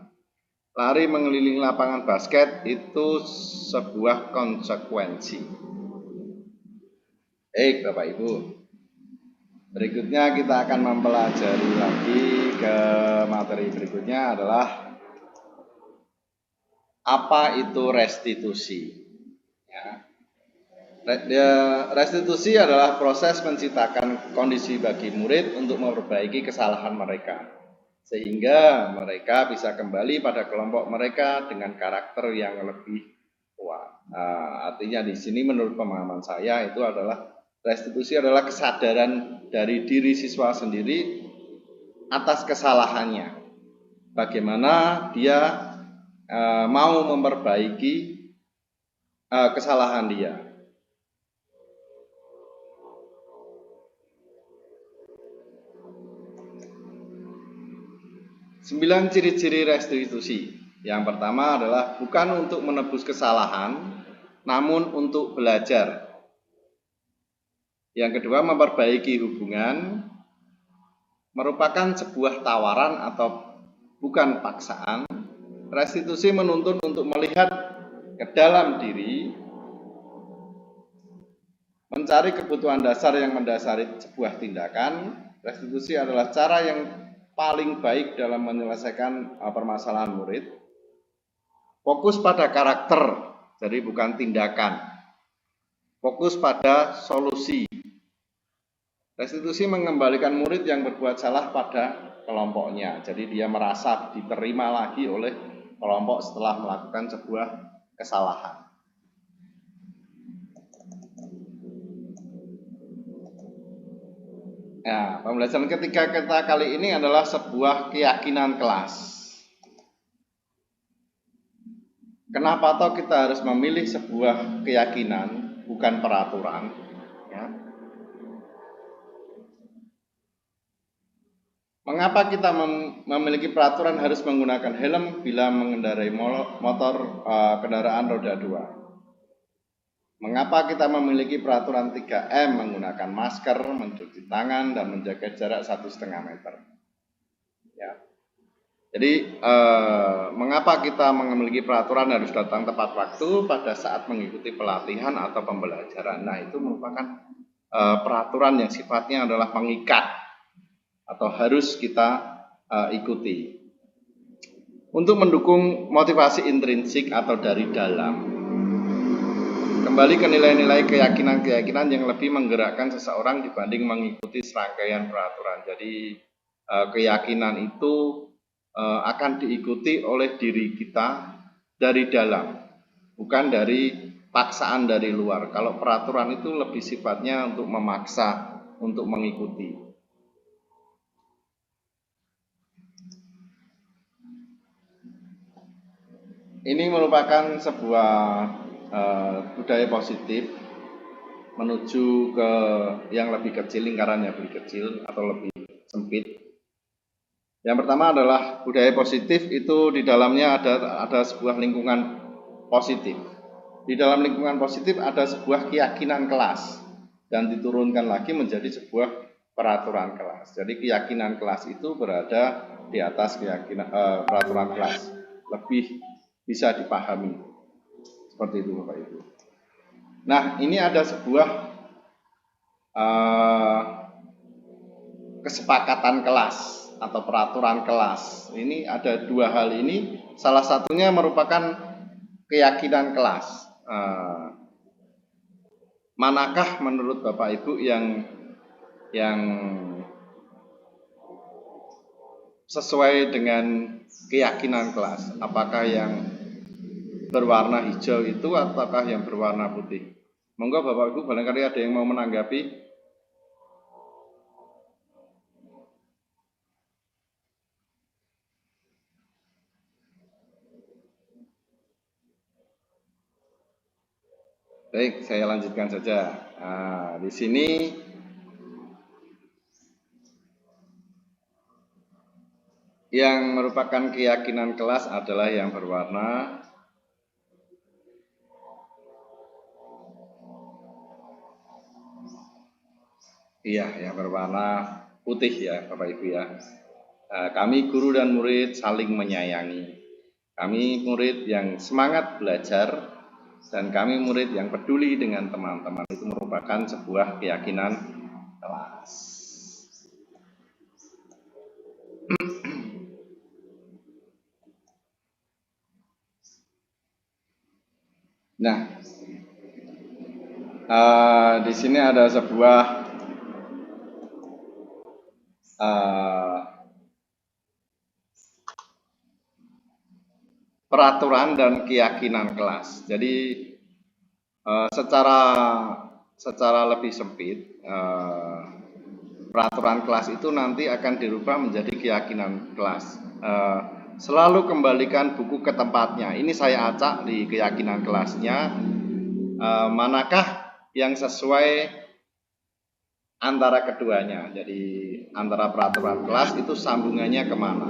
S3: Lari mengelilingi lapangan basket itu sebuah konsekuensi. Baik Bapak Ibu, berikutnya kita akan mempelajari lagi ke materi berikutnya adalah apa itu restitusi. Restitusi adalah proses menciptakan kondisi bagi murid untuk memperbaiki kesalahan mereka, sehingga mereka bisa kembali pada kelompok mereka dengan karakter yang lebih kuat. Artinya di sini menurut pemahaman saya itu adalah restitusi adalah kesadaran dari diri siswa sendiri atas kesalahannya. Bagaimana dia mau memperbaiki kesalahan dia. 9 ciri-ciri restitusi. Yang pertama adalah bukan untuk menebus kesalahan, namun untuk belajar. Yang kedua, memperbaiki hubungan, merupakan sebuah tawaran atau bukan paksaan. Restitusi menuntun untuk melihat ke dalam diri, mencari kebutuhan dasar yang mendasari sebuah tindakan. Restitusi adalah cara yang paling baik dalam menyelesaikan permasalahan murid. Fokus pada karakter, jadi bukan tindakan. Fokus pada solusi. Restitusi mengembalikan murid yang berbuat salah pada kelompoknya. Jadi dia merasa diterima lagi oleh kelompok setelah melakukan sebuah kesalahan. Nah, pembelajaran ketiga kita kali ini adalah sebuah keyakinan kelas. Kenapa toh kita harus memilih sebuah keyakinan, bukan peraturan? Ya. Mengapa kita memiliki peraturan harus menggunakan helm bila mengendarai motor kendaraan roda 2? Mengapa kita memiliki peraturan 3M menggunakan masker, mencuci tangan, dan menjaga jarak 1,5 meter? Ya. Jadi, mengapa kita memiliki peraturan harus datang tepat waktu pada saat mengikuti pelatihan atau pembelajaran? Nah, itu merupakan peraturan yang sifatnya adalah mengikat atau harus kita ikuti. Untuk mendukung motivasi intrinsik atau dari dalam, kembali ke nilai-nilai keyakinan-keyakinan yang lebih menggerakkan seseorang dibanding mengikuti serangkaian peraturan. Jadi keyakinan itu akan diikuti oleh diri kita dari dalam, bukan dari paksaan dari luar. Kalau peraturan itu lebih sifatnya untuk memaksa, untuk mengikuti. Ini merupakan sebuah budaya positif menuju ke yang lebih kecil, lingkaran yang lebih kecil atau lebih sempit. Yang pertama adalah budaya positif itu di dalamnya ada sebuah lingkungan positif. Di dalam lingkungan positif ada sebuah keyakinan kelas dan diturunkan lagi menjadi sebuah peraturan kelas. Jadi keyakinan kelas itu berada di atas keyakinan peraturan kelas, lebih bisa dipahami. Seperti itu Bapak Ibu. Nah, ini ada sebuah kesepakatan kelas atau peraturan kelas. Ini ada dua hal ini. Salah satunya merupakan keyakinan kelas. Manakah menurut Bapak Ibu yang sesuai dengan keyakinan kelas? Apakah yang berwarna hijau itu ataukah yang berwarna putih? Monggo Bapak Ibu, barangkali ada yang mau menanggapi. Baik, saya lanjutkan saja. Nah, di sini yang merupakan keyakinan kelas adalah yang berwarna yang berwarna putih ya Bapak Ibu ya. Kami guru dan murid saling menyayangi. Kami murid yang semangat belajar dan kami murid yang peduli dengan teman-teman. Itu merupakan sebuah keyakinan kelas. Nah, di sini ada sebuah peraturan dan keyakinan kelas. Jadi secara lebih sempit, peraturan kelas itu nanti akan dirubah menjadi keyakinan kelas. Selalu kembalikan buku ke tempatnya. Ini saya acak di keyakinan kelasnya. Manakah yang sesuai antara keduanya? Jadi antara peraturan kelas itu sambungannya kemana?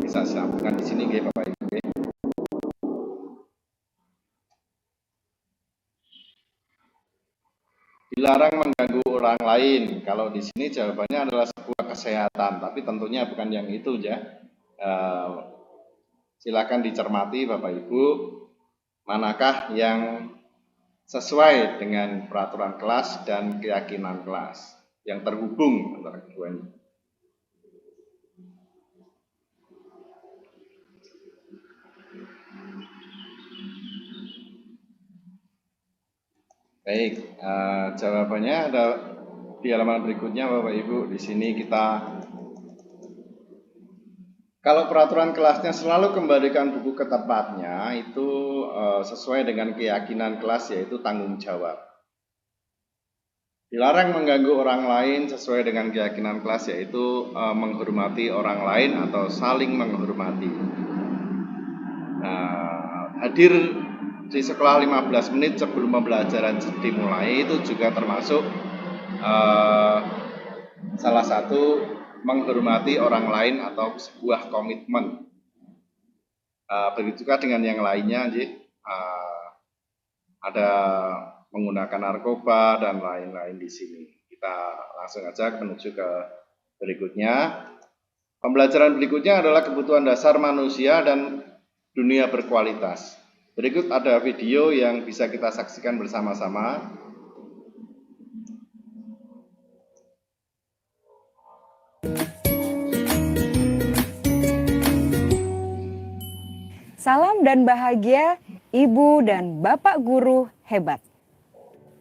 S3: Bisa sambungkan di sini, Bapak Ibu. Dilarang mengganggu orang lain. Kalau di sini jawabannya adalah sebuah kesehatan, tapi tentunya bukan yang itu ya. Silakan dicermati Bapak Ibu, manakah yang sesuai dengan peraturan kelas dan keyakinan kelas yang terhubung antara keduanya. Baik, jawabannya ada di halaman berikutnya Bapak Ibu. Di sini kalau peraturan kelasnya selalu kembalikan buku ke tempatnya, itu sesuai dengan keyakinan kelas, yaitu tanggung jawab. Dilarang mengganggu orang lain sesuai dengan keyakinan kelas, yaitu menghormati orang lain atau saling menghormati. Hadir di sekolah 15 menit sebelum pembelajaran dimulai itu juga termasuk salah satu menghormati orang lain atau sebuah komitmen. Begitu juga dengan yang lainnya, ada menggunakan narkoba dan lain-lain di sini. Kita langsung aja menuju ke berikutnya. Pembelajaran berikutnya adalah kebutuhan dasar manusia dan dunia berkualitas. Berikut ada video yang bisa kita saksikan bersama-sama.
S6: Salam dan bahagia Ibu dan Bapak guru hebat.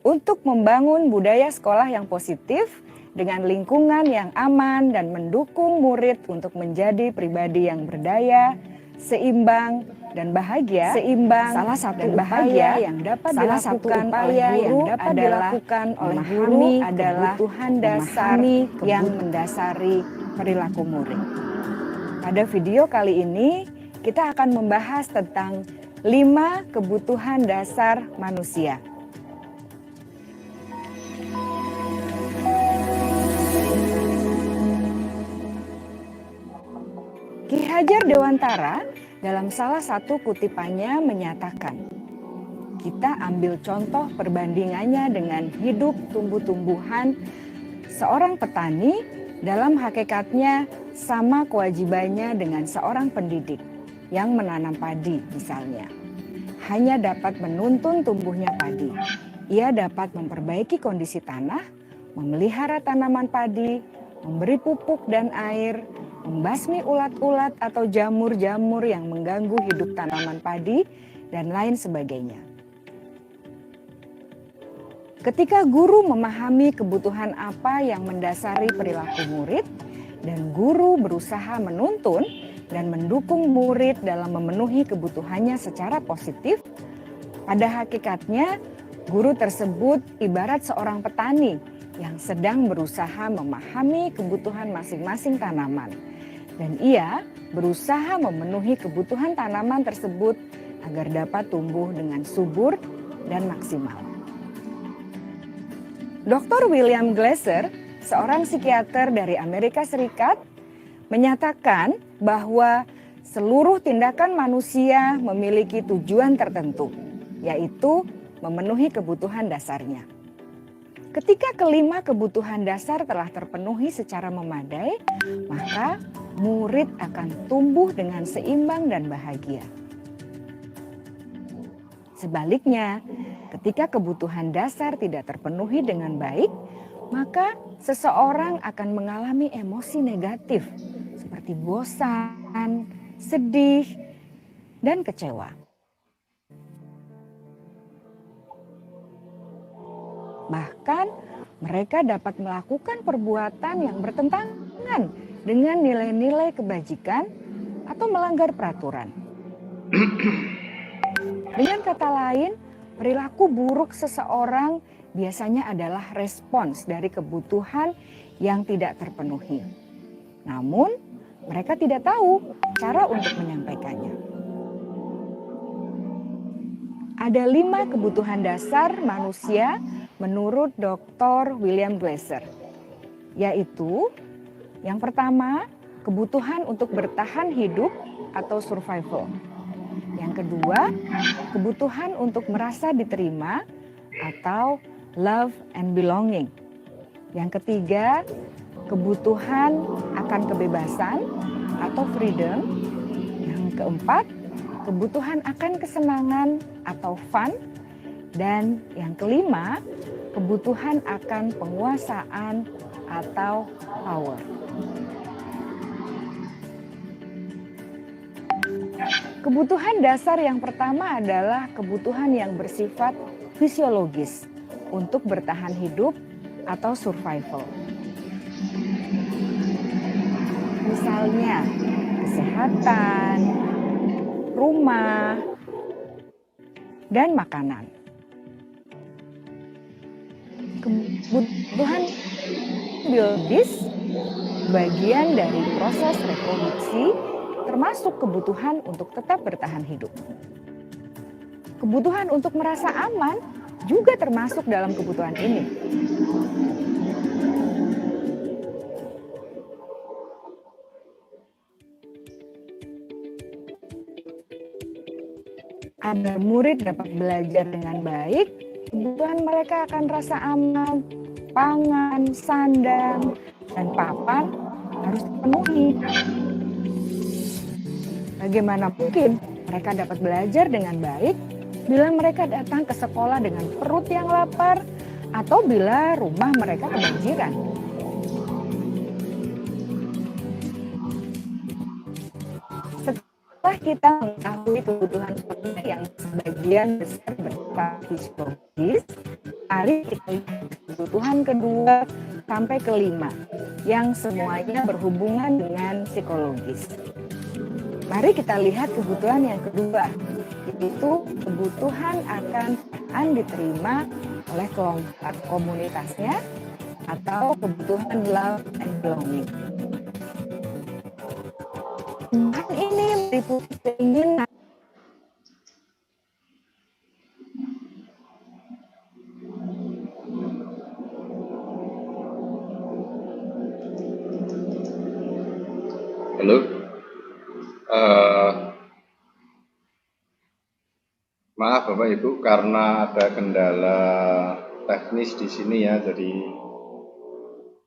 S6: Untuk membangun budaya sekolah yang positif dengan lingkungan yang aman dan mendukung murid untuk menjadi pribadi yang berdaya, seimbang dan bahagia. Salah satu upaya yang dapat dilakukan oleh guru adalah kebutuhan dasar yang mendasari perilaku murid. Pada video kali ini kita akan membahas tentang 5 kebutuhan dasar manusia. Ki Hajar Dewantara dalam salah satu kutipannya menyatakan, kita ambil contoh perbandingannya dengan hidup tumbuh-tumbuhan. Seorang petani dalam hakikatnya sama kewajibannya dengan seorang pendidik yang menanam padi misalnya. Hanya dapat menuntun tumbuhnya padi. Ia dapat memperbaiki kondisi tanah, memelihara tanaman padi, memberi pupuk dan air, membasmi ulat-ulat atau jamur-jamur yang mengganggu hidup tanaman padi, dan lain sebagainya. Ketika guru memahami kebutuhan apa yang mendasari perilaku murid, dan guru berusaha menuntun dan mendukung murid dalam memenuhi kebutuhannya secara positif, pada hakikatnya guru tersebut ibarat seorang petani yang sedang berusaha memahami kebutuhan masing-masing tanaman. Dan ia berusaha memenuhi kebutuhan tanaman tersebut agar dapat tumbuh dengan subur dan maksimal. Dr. William Glasser, seorang psikiater dari Amerika Serikat, menyatakan bahwa seluruh tindakan manusia memiliki tujuan tertentu, yaitu memenuhi kebutuhan dasarnya. Ketika kelima kebutuhan dasar telah terpenuhi secara memadai, maka murid akan tumbuh dengan seimbang dan bahagia. Sebaliknya, ketika kebutuhan dasar tidak terpenuhi dengan baik, maka seseorang akan mengalami emosi negatif seperti bosan, sedih, dan kecewa. Bahkan mereka dapat melakukan perbuatan yang bertentangan dengan nilai-nilai kebajikan atau melanggar peraturan. Dengan kata lain, perilaku buruk seseorang biasanya adalah respons dari kebutuhan yang tidak terpenuhi. Namun, mereka tidak tahu cara untuk menyampaikannya. Ada 5 kebutuhan dasar manusia menurut Dr. William Glasser, yaitu yang pertama, kebutuhan untuk bertahan hidup atau survival. Yang kedua, kebutuhan untuk merasa diterima atau love and belonging. Yang ketiga, kebutuhan akan kebebasan atau freedom. Yang keempat, kebutuhan akan kesenangan atau fun. Dan yang kelima, kebutuhan akan penguasaan atau power. Kebutuhan dasar yang pertama adalah kebutuhan yang bersifat fisiologis untuk bertahan hidup atau survival. Misalnya, kesehatan, rumah, dan makanan. Kebutuhan biologis bagian dari proses reproduksi, termasuk kebutuhan untuk tetap bertahan hidup. Kebutuhan untuk merasa aman juga termasuk dalam kebutuhan ini. Agar murid dapat belajar dengan baik, kebutuhan mereka akan rasa aman, pangan, sandang, dan papan harus dipenuhi. Bagaimana mungkin mereka dapat belajar dengan baik bila mereka datang ke sekolah dengan perut yang lapar atau bila rumah mereka kebanjiran? Setelah kita mengetahui kebutuhan yang sebagian besar bersifat fisiologis, mari kita lihat kebutuhan kedua sampai kelima yang semuanya berhubungan dengan psikologis. Mari kita lihat kebutuhan yang kedua, yaitu kebutuhan akan diterima oleh kelompok komunitasnya atau kebutuhan love and belonging. Kebutuhan ini meliputi keinginan
S3: Halo. Maaf Bapak Ibu, karena ada kendala teknis di sini ya, jadi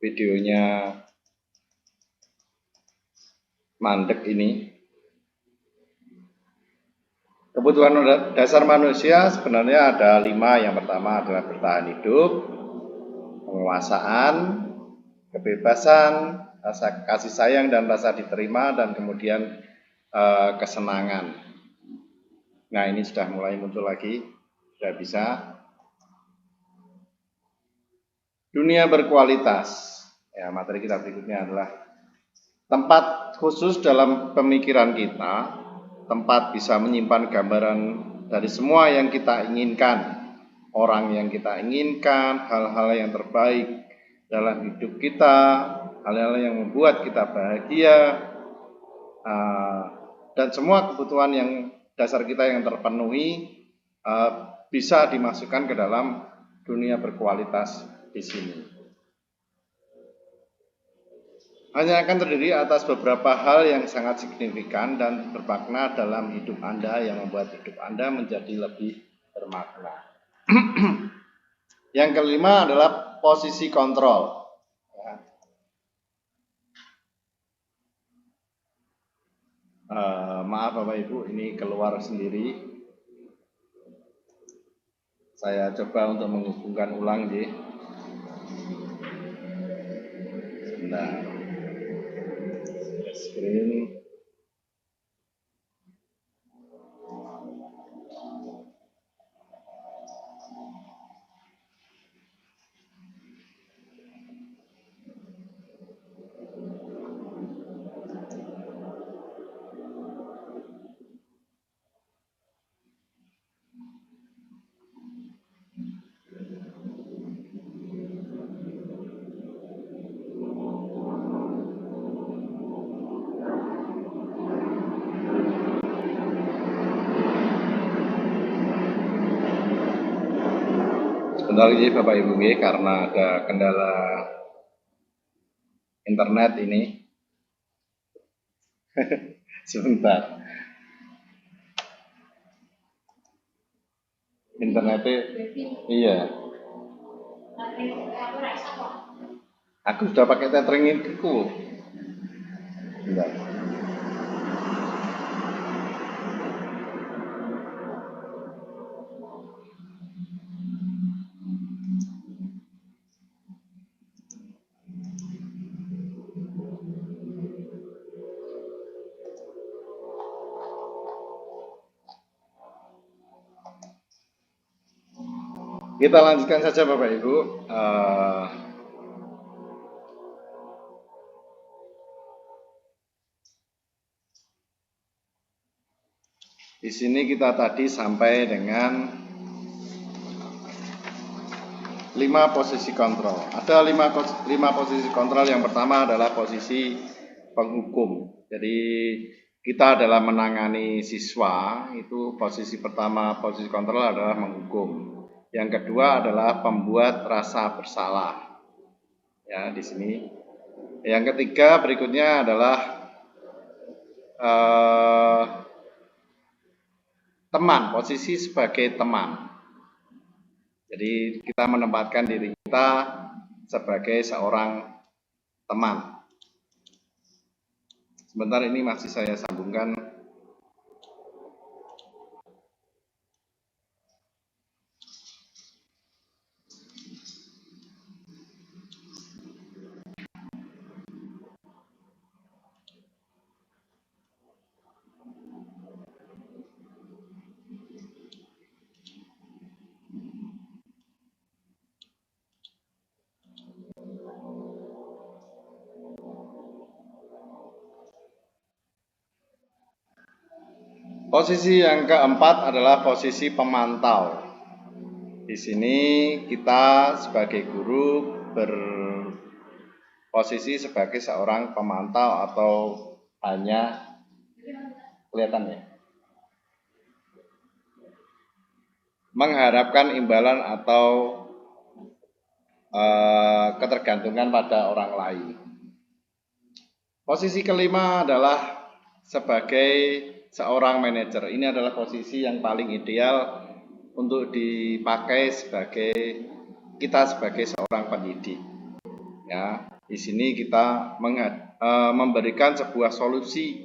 S3: videonya mandek ini. Kebutuhan dasar manusia sebenarnya ada 5. Yang pertama adalah bertahan hidup, penguasaan, kebebasan, rasa kasih sayang dan rasa diterima, dan kemudian kesenangan. Nah, ini sudah mulai muncul lagi, sudah bisa. Dunia berkualitas. Ya, materi kita berikutnya adalah tempat khusus dalam pemikiran kita, tempat bisa menyimpan gambaran dari semua yang kita inginkan, orang yang kita inginkan, hal-hal yang terbaik dalam hidup kita, hal-hal yang membuat kita bahagia, dan semua kebutuhan yang dasar kita yang terpenuhi bisa dimasukkan ke dalam dunia berkualitas di sini. Hanya akan terdiri atas beberapa hal yang sangat signifikan dan bermakna dalam hidup Anda yang membuat hidup Anda menjadi lebih bermakna. Yang kelima adalah posisi kontrol. Maaf Bapak Ibu, ini keluar sendiri. Saya coba untuk menghubungkan ulang di sebentar. Screen. Sebentar lagi Bapak Ibu, karena ada kendala internet ini. Sebentar. Internetnya, iya. Aku sudah pakai tethering itu. Bentar. Kita lanjutkan saja Bapak Ibu. Di sini kita tadi sampai dengan 5 posisi kontrol. Ada 5 posisi kontrol. Yang pertama adalah posisi penghukum. Jadi kita adalah menangani siswa, itu posisi pertama, posisi kontrol adalah menghukum. Yang kedua adalah pembuat rasa bersalah. Ya, di sini. Yang ketiga berikutnya adalah teman, posisi sebagai teman. Jadi kita menempatkan diri kita sebagai seorang teman. Sebentar, ini masih saya sambungkan. Posisi yang keempat adalah posisi pemantau. Di sini kita sebagai guru berposisi sebagai seorang pemantau atau hanya kelihatan ya, mengharapkan imbalan atau ketergantungan pada orang lain. Posisi kelima adalah sebagai seorang manajer. Ini adalah posisi yang paling ideal untuk dipakai kita sebagai seorang pendidik. Ya, di sini kita memberikan sebuah solusi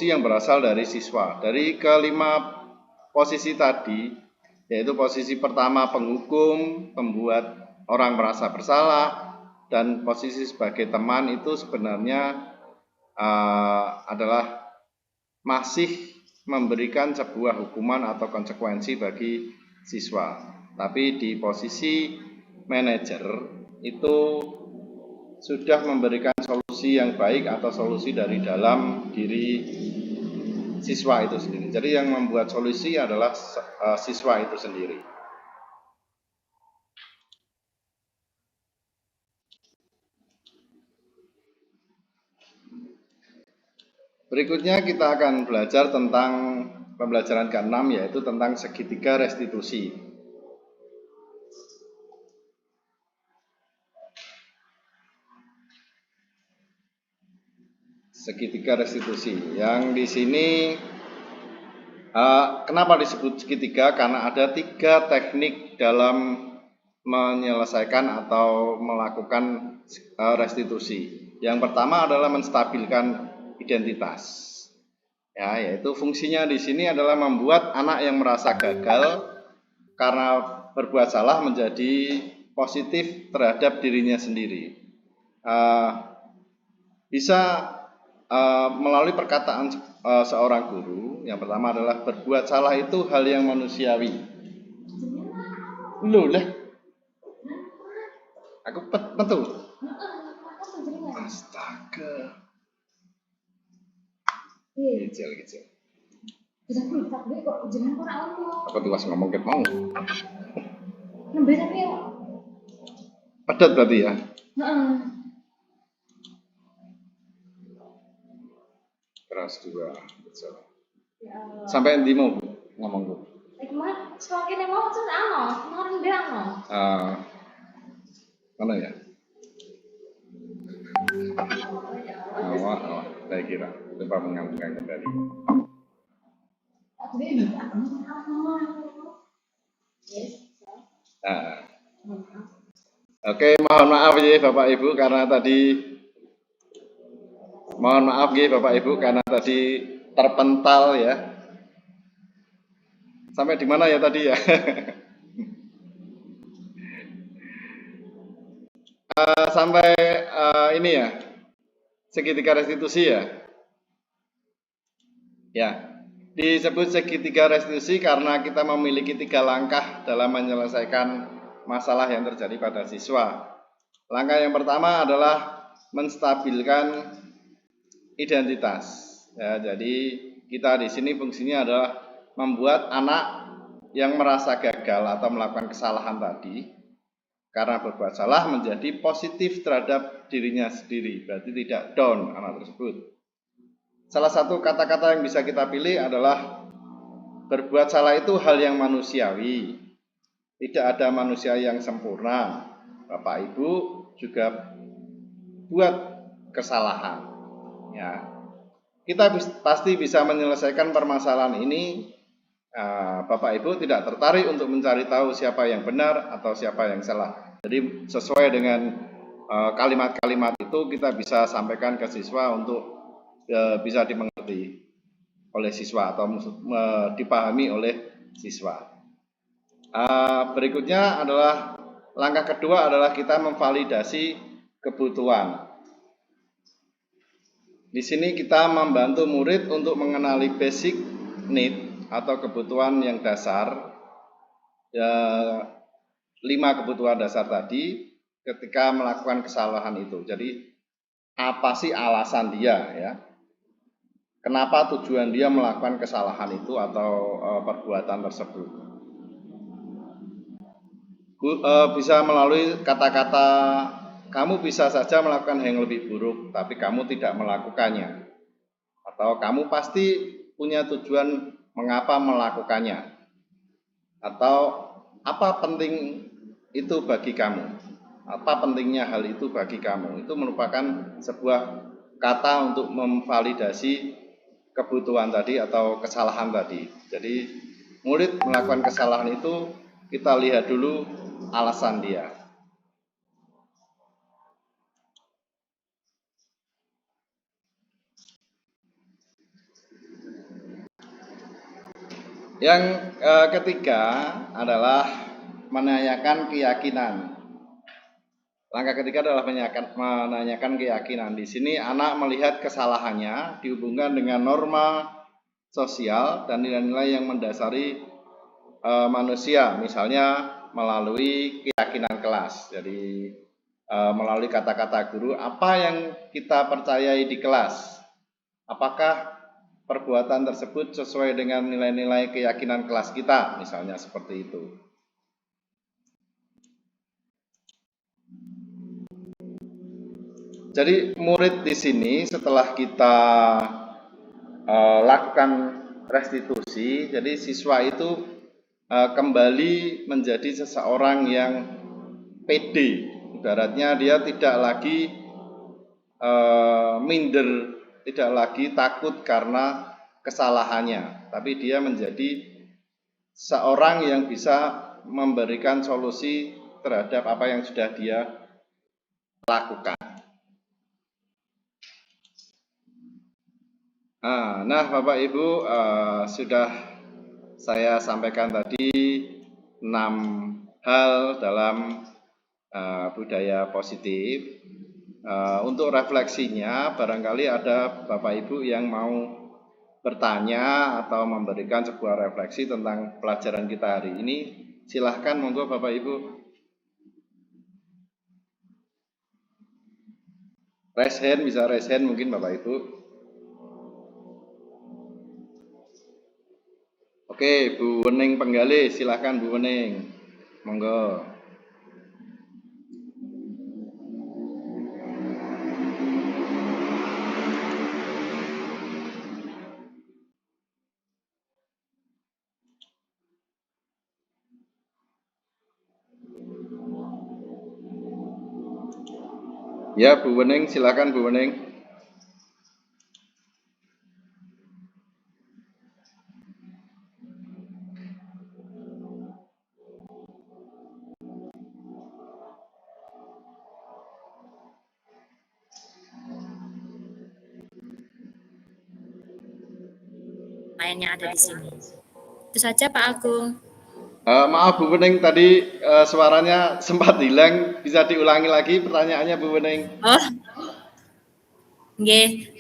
S3: yang berasal dari siswa. Dari kelima posisi tadi, yaitu posisi pertama penghukum, pembuat orang merasa bersalah, dan posisi sebagai teman, itu sebenarnya adalah masih memberikan sebuah hukuman atau konsekuensi bagi siswa. Tapi di posisi manajer itu sudah memberikan solusi yang baik atau solusi dari dalam diri siswa itu sendiri. Jadi yang membuat solusi adalah siswa itu sendiri. Berikutnya kita akan belajar tentang pembelajaran ke-6, yaitu tentang segitiga restitusi. Segitiga restitusi. Yang di sini kenapa disebut segitiga? Karena ada 3 teknik dalam menyelesaikan atau melakukan restitusi. Yang pertama adalah menstabilkan identitas. Ya, yaitu fungsinya di sini adalah membuat anak yang merasa gagal karena berbuat salah menjadi positif terhadap dirinya sendiri. Bisa melalui perkataan seorang guru. Yang pertama adalah berbuat salah itu hal yang manusiawi. Loh lah, aku betul. Astaga. Kecil. Aku tuh pas ngomong kayak mau. Padat berarti ya. Keras juga. Sampai nanti mau ngomong. Mana ya? Awak, saya kira coba menggabungkan kembali. Oke, mohon maaf ya Bapak Ibu karena tadi terpental ya. Sampai di mana ya tadi ya? Sampai ini ya, segitiga restitusi ya. Ya, disebut segitiga restitusi karena kita memiliki 3 langkah dalam menyelesaikan masalah yang terjadi pada siswa. Langkah yang pertama adalah menstabilkan identitas. Ya, jadi kita di sini fungsinya adalah membuat anak yang merasa gagal atau melakukan kesalahan tadi karena berbuat salah menjadi positif terhadap dirinya sendiri, berarti tidak down anak tersebut. Salah satu kata-kata yang bisa kita pilih adalah berbuat salah itu hal yang manusiawi. Tidak ada manusia yang sempurna. Bapak Ibu juga buat kesalahan. Ya, kita pasti bisa menyelesaikan permasalahan ini. Bapak Ibu tidak tertarik untuk mencari tahu siapa yang benar atau siapa yang salah. Jadi sesuai dengan kalimat-kalimat itu kita bisa sampaikan ke siswa untuk bisa dimengerti oleh siswa atau dipahami oleh siswa. Berikutnya adalah langkah kedua adalah kita memvalidasi kebutuhan. Di sini kita membantu murid untuk mengenali basic need atau kebutuhan yang dasar, 5 kebutuhan dasar tadi ketika melakukan kesalahan itu. Jadi apa sih alasan dia ya? Kenapa tujuan dia melakukan kesalahan itu atau perbuatan tersebut? Bisa melalui kata-kata kamu bisa saja melakukan hal yang lebih buruk, tapi kamu tidak melakukannya. Atau kamu pasti punya tujuan mengapa melakukannya. Atau apa penting itu bagi kamu? Apa pentingnya hal itu bagi kamu? Itu merupakan sebuah kata untuk memvalidasi kebutuhan tadi atau kesalahan tadi. Jadi murid melakukan kesalahan itu kita lihat dulu alasan dia. Yang ketiga adalah menanyakan keyakinan. Langkah ketiga adalah menanyakan keyakinan. Di sini anak melihat kesalahannya dihubungkan dengan norma sosial dan nilai-nilai yang mendasari manusia, misalnya melalui keyakinan kelas. Jadi melalui kata-kata guru, apa yang kita percayai di kelas, apakah perbuatan tersebut sesuai dengan nilai-nilai keyakinan kelas kita, misalnya seperti itu. Jadi murid di sini setelah kita lakukan restitusi, jadi siswa itu kembali menjadi seseorang yang pede. Ibaratnya dia tidak lagi minder, tidak lagi takut karena kesalahannya, tapi dia menjadi seorang yang bisa memberikan solusi terhadap apa yang sudah dia lakukan. Nah, Bapak Ibu, sudah saya sampaikan tadi 6 hal dalam budaya positif. Untuk refleksinya, barangkali ada Bapak Ibu yang mau bertanya atau memberikan sebuah refleksi tentang pelajaran kita hari ini. Silahkan, monggo Bapak Ibu. Raise hand, bisa raise hand mungkin Bapak Ibu. Oke, Bu Wening Penggalih, silahkan Bu Wening, monggo. Ya, Bu Wening, silakan Bu Wening.
S2: Lainnya ada di sini. Itu saja Pak Agung.
S3: Maaf Bu Wening, tadi suaranya sempat hilang. Bisa diulangi lagi pertanyaannya Bu Wening?
S2: Oh, nggih.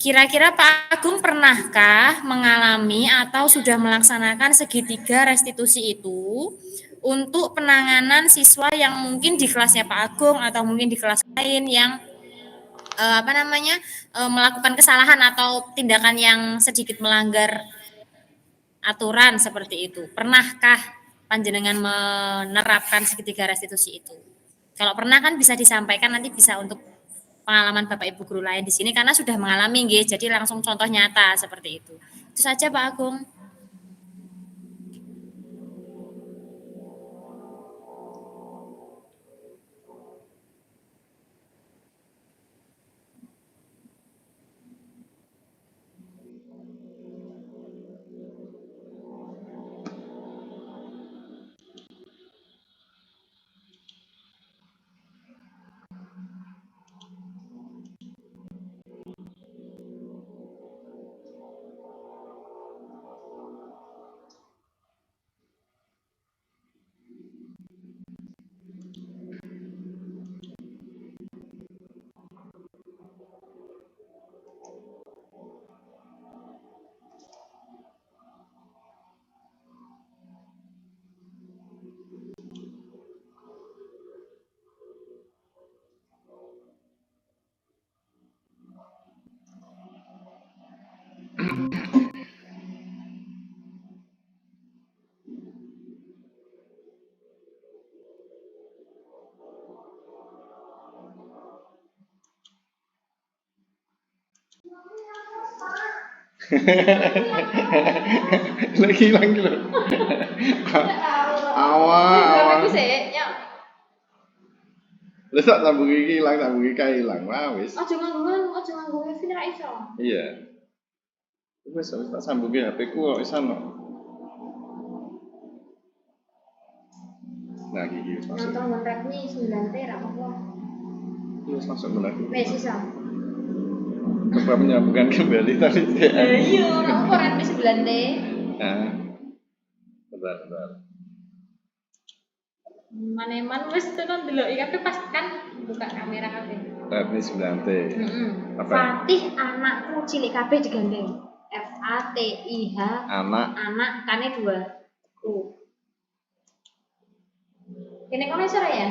S2: Kira-kira Pak Agung pernahkah mengalami atau sudah melaksanakan segitiga restitusi itu untuk penanganan siswa yang mungkin di kelasnya Pak Agung atau mungkin di kelas lain yang melakukan kesalahan atau tindakan yang sedikit melanggar aturan seperti itu? Pernahkah panjenengan menerapkan segitiga restitusi itu? Kalau pernah kan bisa disampaikan, nanti bisa untuk pengalaman Bapak Ibu guru lain di sini karena sudah mengalami nggih, jadi langsung contoh nyata seperti itu. Itu saja Pak Agung.
S3: Lagi hilang gitu. Awak. Lah sak sambung iki hilang, sambung iki kae hilang. Wah wis.
S7: Aja nganggo wifi ra iso.
S3: Iya. Wis tak sambungi HP ku kok isan kok. Nah, iki wis masuk.
S7: Nonton Redmi 9T ra apa-apa.
S3: Wis masuk benar.
S7: Wis iso.
S3: Coba menyambungkan kembali tadi.
S7: Iya, ora apa Redmi 9T.
S3: Nah. Bentar.
S7: Maneman wis tenan ndeloki kabeh pas kan buka kamera kabeh.
S3: Redmi 9T.
S7: Heeh.
S3: Apa?
S7: Fatih anakku cilik kabeh digandeng.
S8: FATIH
S3: anak
S8: kane 2 U. Kene kono iso ya?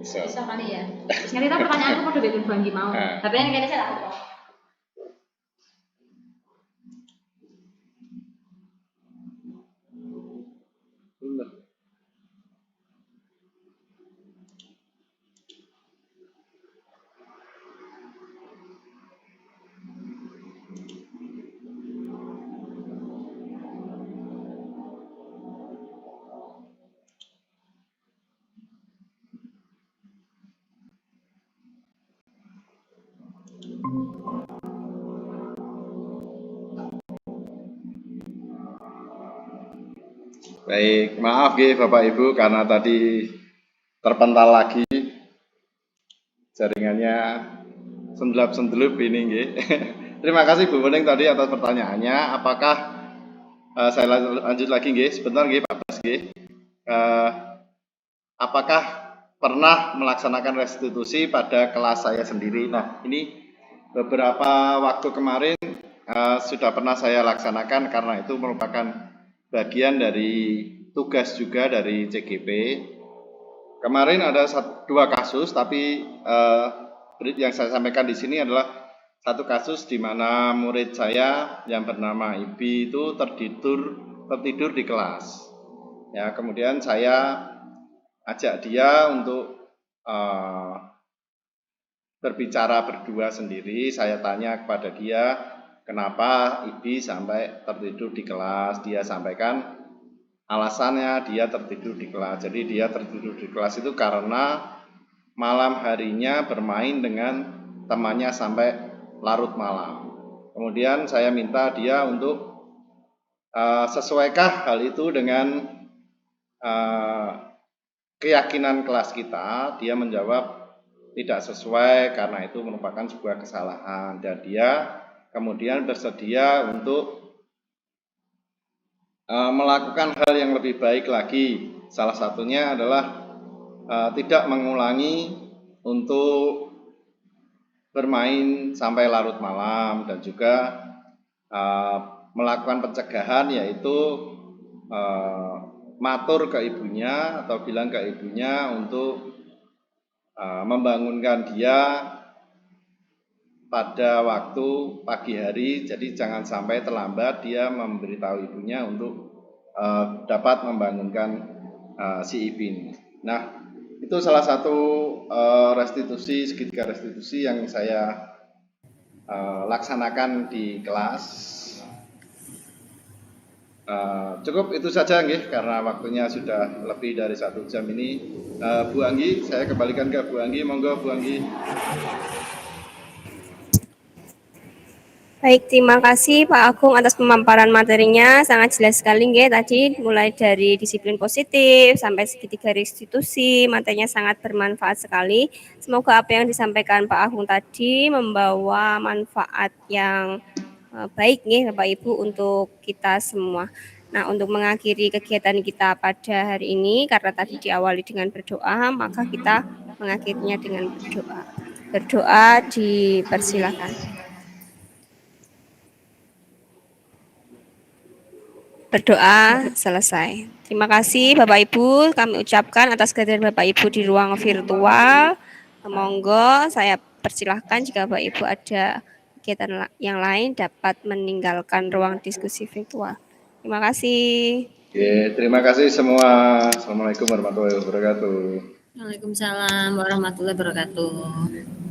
S3: bisa.
S8: Iso kali ya. Terus ngerti pertanyaanku padha mbek Banggi mau. Tapi yang kene saya tak.
S3: Baik, maaf nggih Bapak Ibu karena tadi terpental lagi jaringannya sendelap-sendelup ini nggih. Terima kasih Bu Wening tadi atas pertanyaannya. Apakah saya lanjut lagi nggih, sebentar nggih Pak Bas nggih. Apakah pernah melaksanakan restitusi pada kelas saya sendiri? Nah, ini beberapa waktu kemarin sudah pernah saya laksanakan karena itu merupakan bagian dari tugas juga dari CGP. Kemarin ada 2 kasus, tapi yang saya sampaikan di sini adalah satu kasus di mana murid saya yang bernama Ibi itu tertidur di kelas. Ya, kemudian saya ajak dia untuk berbicara berdua sendiri. Saya tanya kepada dia, kenapa Ibi sampai tertidur di kelas? Dia sampaikan alasannya dia tertidur di kelas. Jadi dia tertidur di kelas itu karena malam harinya bermain dengan temannya sampai larut malam. Kemudian saya minta dia untuk sesuaikah hal itu dengan keyakinan kelas kita. Dia menjawab tidak sesuai karena itu merupakan sebuah kesalahan, dan dia kemudian bersedia untuk melakukan hal yang lebih baik lagi. Salah satunya adalah tidak mengulangi untuk bermain sampai larut malam, dan juga melakukan pencegahan, yaitu matur ke ibunya atau bilang ke ibunya untuk membangunkan dia pada waktu pagi hari. Jadi jangan sampai terlambat, dia memberitahu ibunya untuk dapat membangunkan si Ipin. Nah, itu salah satu restitusi, segitiga restitusi yang saya laksanakan di kelas. Cukup itu saja nggih, karena waktunya sudah lebih dari 1 jam ini. Bu Anggi, saya kembalikan ke Bu Anggi, monggo Bu Anggi.
S1: Baik, terima kasih Pak Agung atas pemaparan materinya, sangat jelas sekali nggih tadi, mulai dari disiplin positif sampai segitiga restitusi, materinya sangat bermanfaat sekali. Semoga apa yang disampaikan Pak Agung tadi membawa manfaat yang baik nih Bapak Ibu untuk kita semua. Nah, untuk mengakhiri kegiatan kita pada hari ini, karena tadi diawali dengan berdoa, maka kita mengakhirinya dengan berdoa. Berdoa dipersilakan. Berdoa selesai. Terima kasih Bapak Ibu, kami ucapkan atas kehadiran Bapak Ibu di ruang virtual. Monggo saya persilahkan jika Bapak Ibu ada kegiatan yang lain dapat meninggalkan ruang diskusi virtual. Terima kasih.
S3: Oke, terima kasih semua. Assalamualaikum warahmatullahi wabarakatuh.
S2: Waalaikumsalam warahmatullahi wabarakatuh.